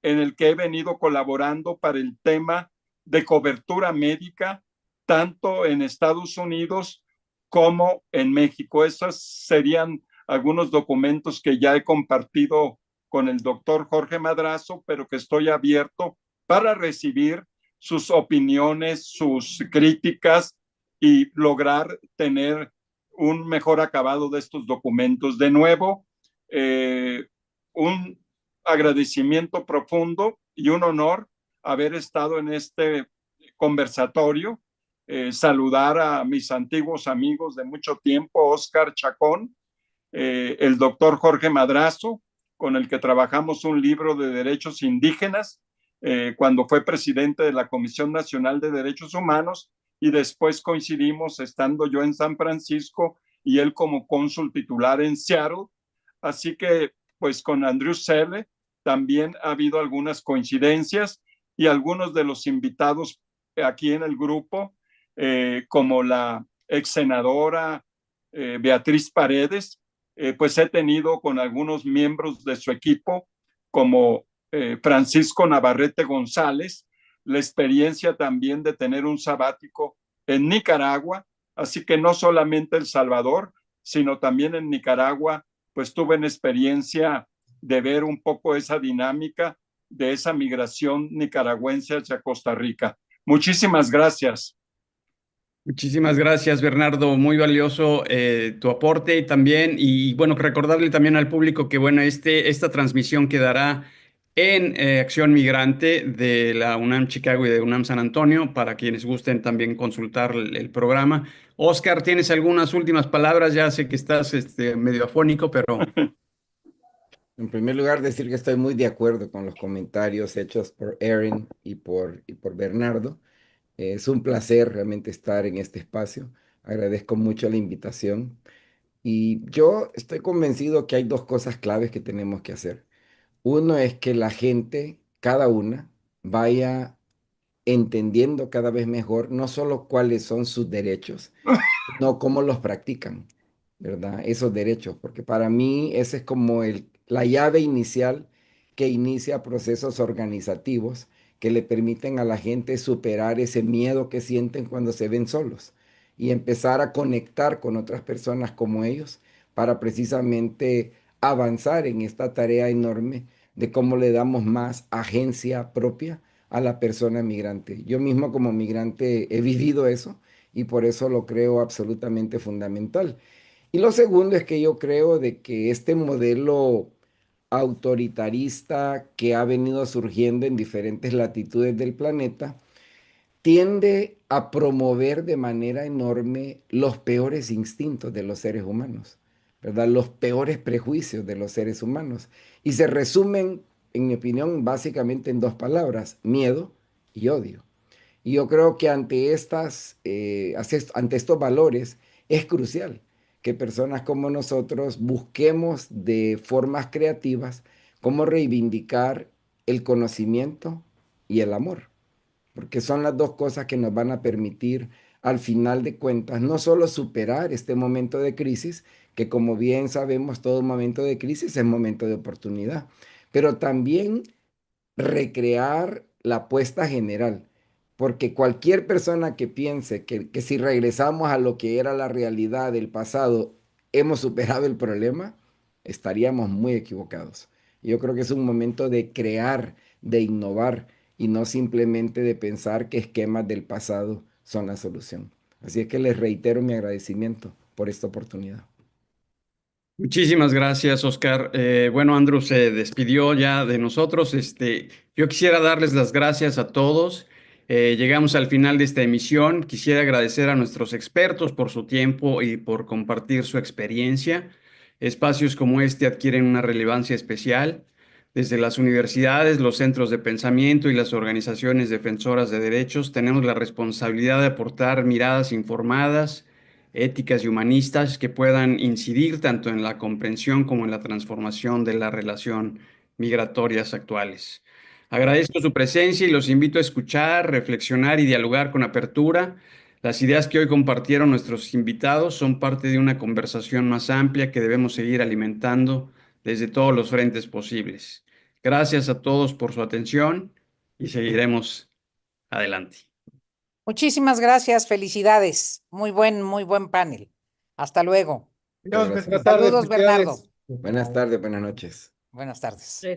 en el que he venido colaborando para el tema de cobertura médica, tanto en Estados Unidos como en México. Esos serían algunos documentos que ya he compartido con el doctor Jorge Madrazo, pero que estoy abierto para recibir sus opiniones, sus críticas y lograr tener un mejor acabado de estos documentos. De nuevo, un agradecimiento profundo y un honor haber estado en este conversatorio. Saludar a mis antiguos amigos de mucho tiempo, Óscar Chacón, el doctor Jorge Madrazo, con el que trabajamos un libro de derechos indígenas, cuando fue presidente de la Comisión Nacional de Derechos Humanos, y después coincidimos estando yo en San Francisco y él como cónsul titular en Seattle. Así que, pues con Andrew Selle también ha habido algunas coincidencias, y algunos de los invitados aquí en el grupo, como la ex senadora Beatriz Paredes, pues he tenido con algunos miembros de su equipo, como Francisco Navarrete González, la experiencia también de tener un sabático en Nicaragua. Así que no solamente El Salvador, sino también en Nicaragua, pues tuve una experiencia de ver un poco esa dinámica de esa migración nicaragüense hacia Costa Rica. Muchísimas gracias. Muchísimas gracias, Bernardo. Muy valioso tu aporte también. Y bueno, recordarle también al público que bueno, esta transmisión quedará en Acción Migrante de la UNAM Chicago y de UNAM San Antonio, para quienes gusten también consultar el programa. Oscar, ¿tienes algunas últimas palabras? Ya sé que estás medio afónico, pero... En primer lugar, decir que estoy muy de acuerdo con los comentarios hechos por Erin y por Bernardo. Es un placer realmente estar en este espacio. Agradezco mucho la invitación. Y yo estoy convencido que hay dos cosas claves que tenemos que hacer. Uno es que la gente, cada una, vaya entendiendo cada vez mejor no solo cuáles son sus derechos, sino cómo los practican, ¿verdad? Esos derechos, porque para mí ese es como la llave inicial que inicia procesos organizativos que le permiten a la gente superar ese miedo que sienten cuando se ven solos y empezar a conectar con otras personas como ellos para precisamente avanzar en esta tarea enorme de cómo le damos más agencia propia a la persona migrante. Yo mismo como migrante he vivido eso y por eso lo creo absolutamente fundamental. Y lo segundo es que yo creo de que este modelo autoritarista que ha venido surgiendo en diferentes latitudes del planeta tiende a promover de manera enorme los peores instintos de los seres humanos, ¿verdad? Los peores prejuicios de los seres humanos. Y se resumen, en mi opinión, básicamente en dos palabras: miedo y odio. Y yo creo que ante estos valores es crucial que personas como nosotros busquemos de formas creativas cómo reivindicar el conocimiento y el amor, porque son las dos cosas que nos van a permitir, al final de cuentas, no solo superar este momento de crisis, que como bien sabemos, todo momento de crisis es momento de oportunidad, pero también recrear la apuesta general, porque cualquier persona que piense que si regresamos a lo que era la realidad del pasado, hemos superado el problema, estaríamos muy equivocados. Yo creo que es un momento de crear, de innovar y no simplemente de pensar que esquemas del pasado son la solución. Así es que les reitero mi agradecimiento por esta oportunidad. Muchísimas gracias, Oscar. Bueno, Andrew se despidió ya de nosotros. Yo quisiera darles las gracias a todos. Llegamos al final de esta emisión. Quisiera agradecer a nuestros expertos por su tiempo y por compartir su experiencia. Espacios como este adquieren una relevancia especial. Desde las universidades, los centros de pensamiento y las organizaciones defensoras de derechos, tenemos la responsabilidad de aportar miradas informadas, éticas y humanistas que puedan incidir tanto en la comprensión como en la transformación de la relación migratorias actuales. Agradezco su presencia y los invito a escuchar, reflexionar y dialogar con apertura. Las ideas que hoy compartieron nuestros invitados son parte de una conversación más amplia que debemos seguir alimentando desde todos los frentes posibles. Gracias a todos por su atención y seguiremos Adelante. Muchísimas gracias, felicidades. Muy buen panel. Hasta luego. Adiós, Gracias. Berto. Saludos, Bernardo. Buenas tardes, buenas noches. Buenas tardes. Sí.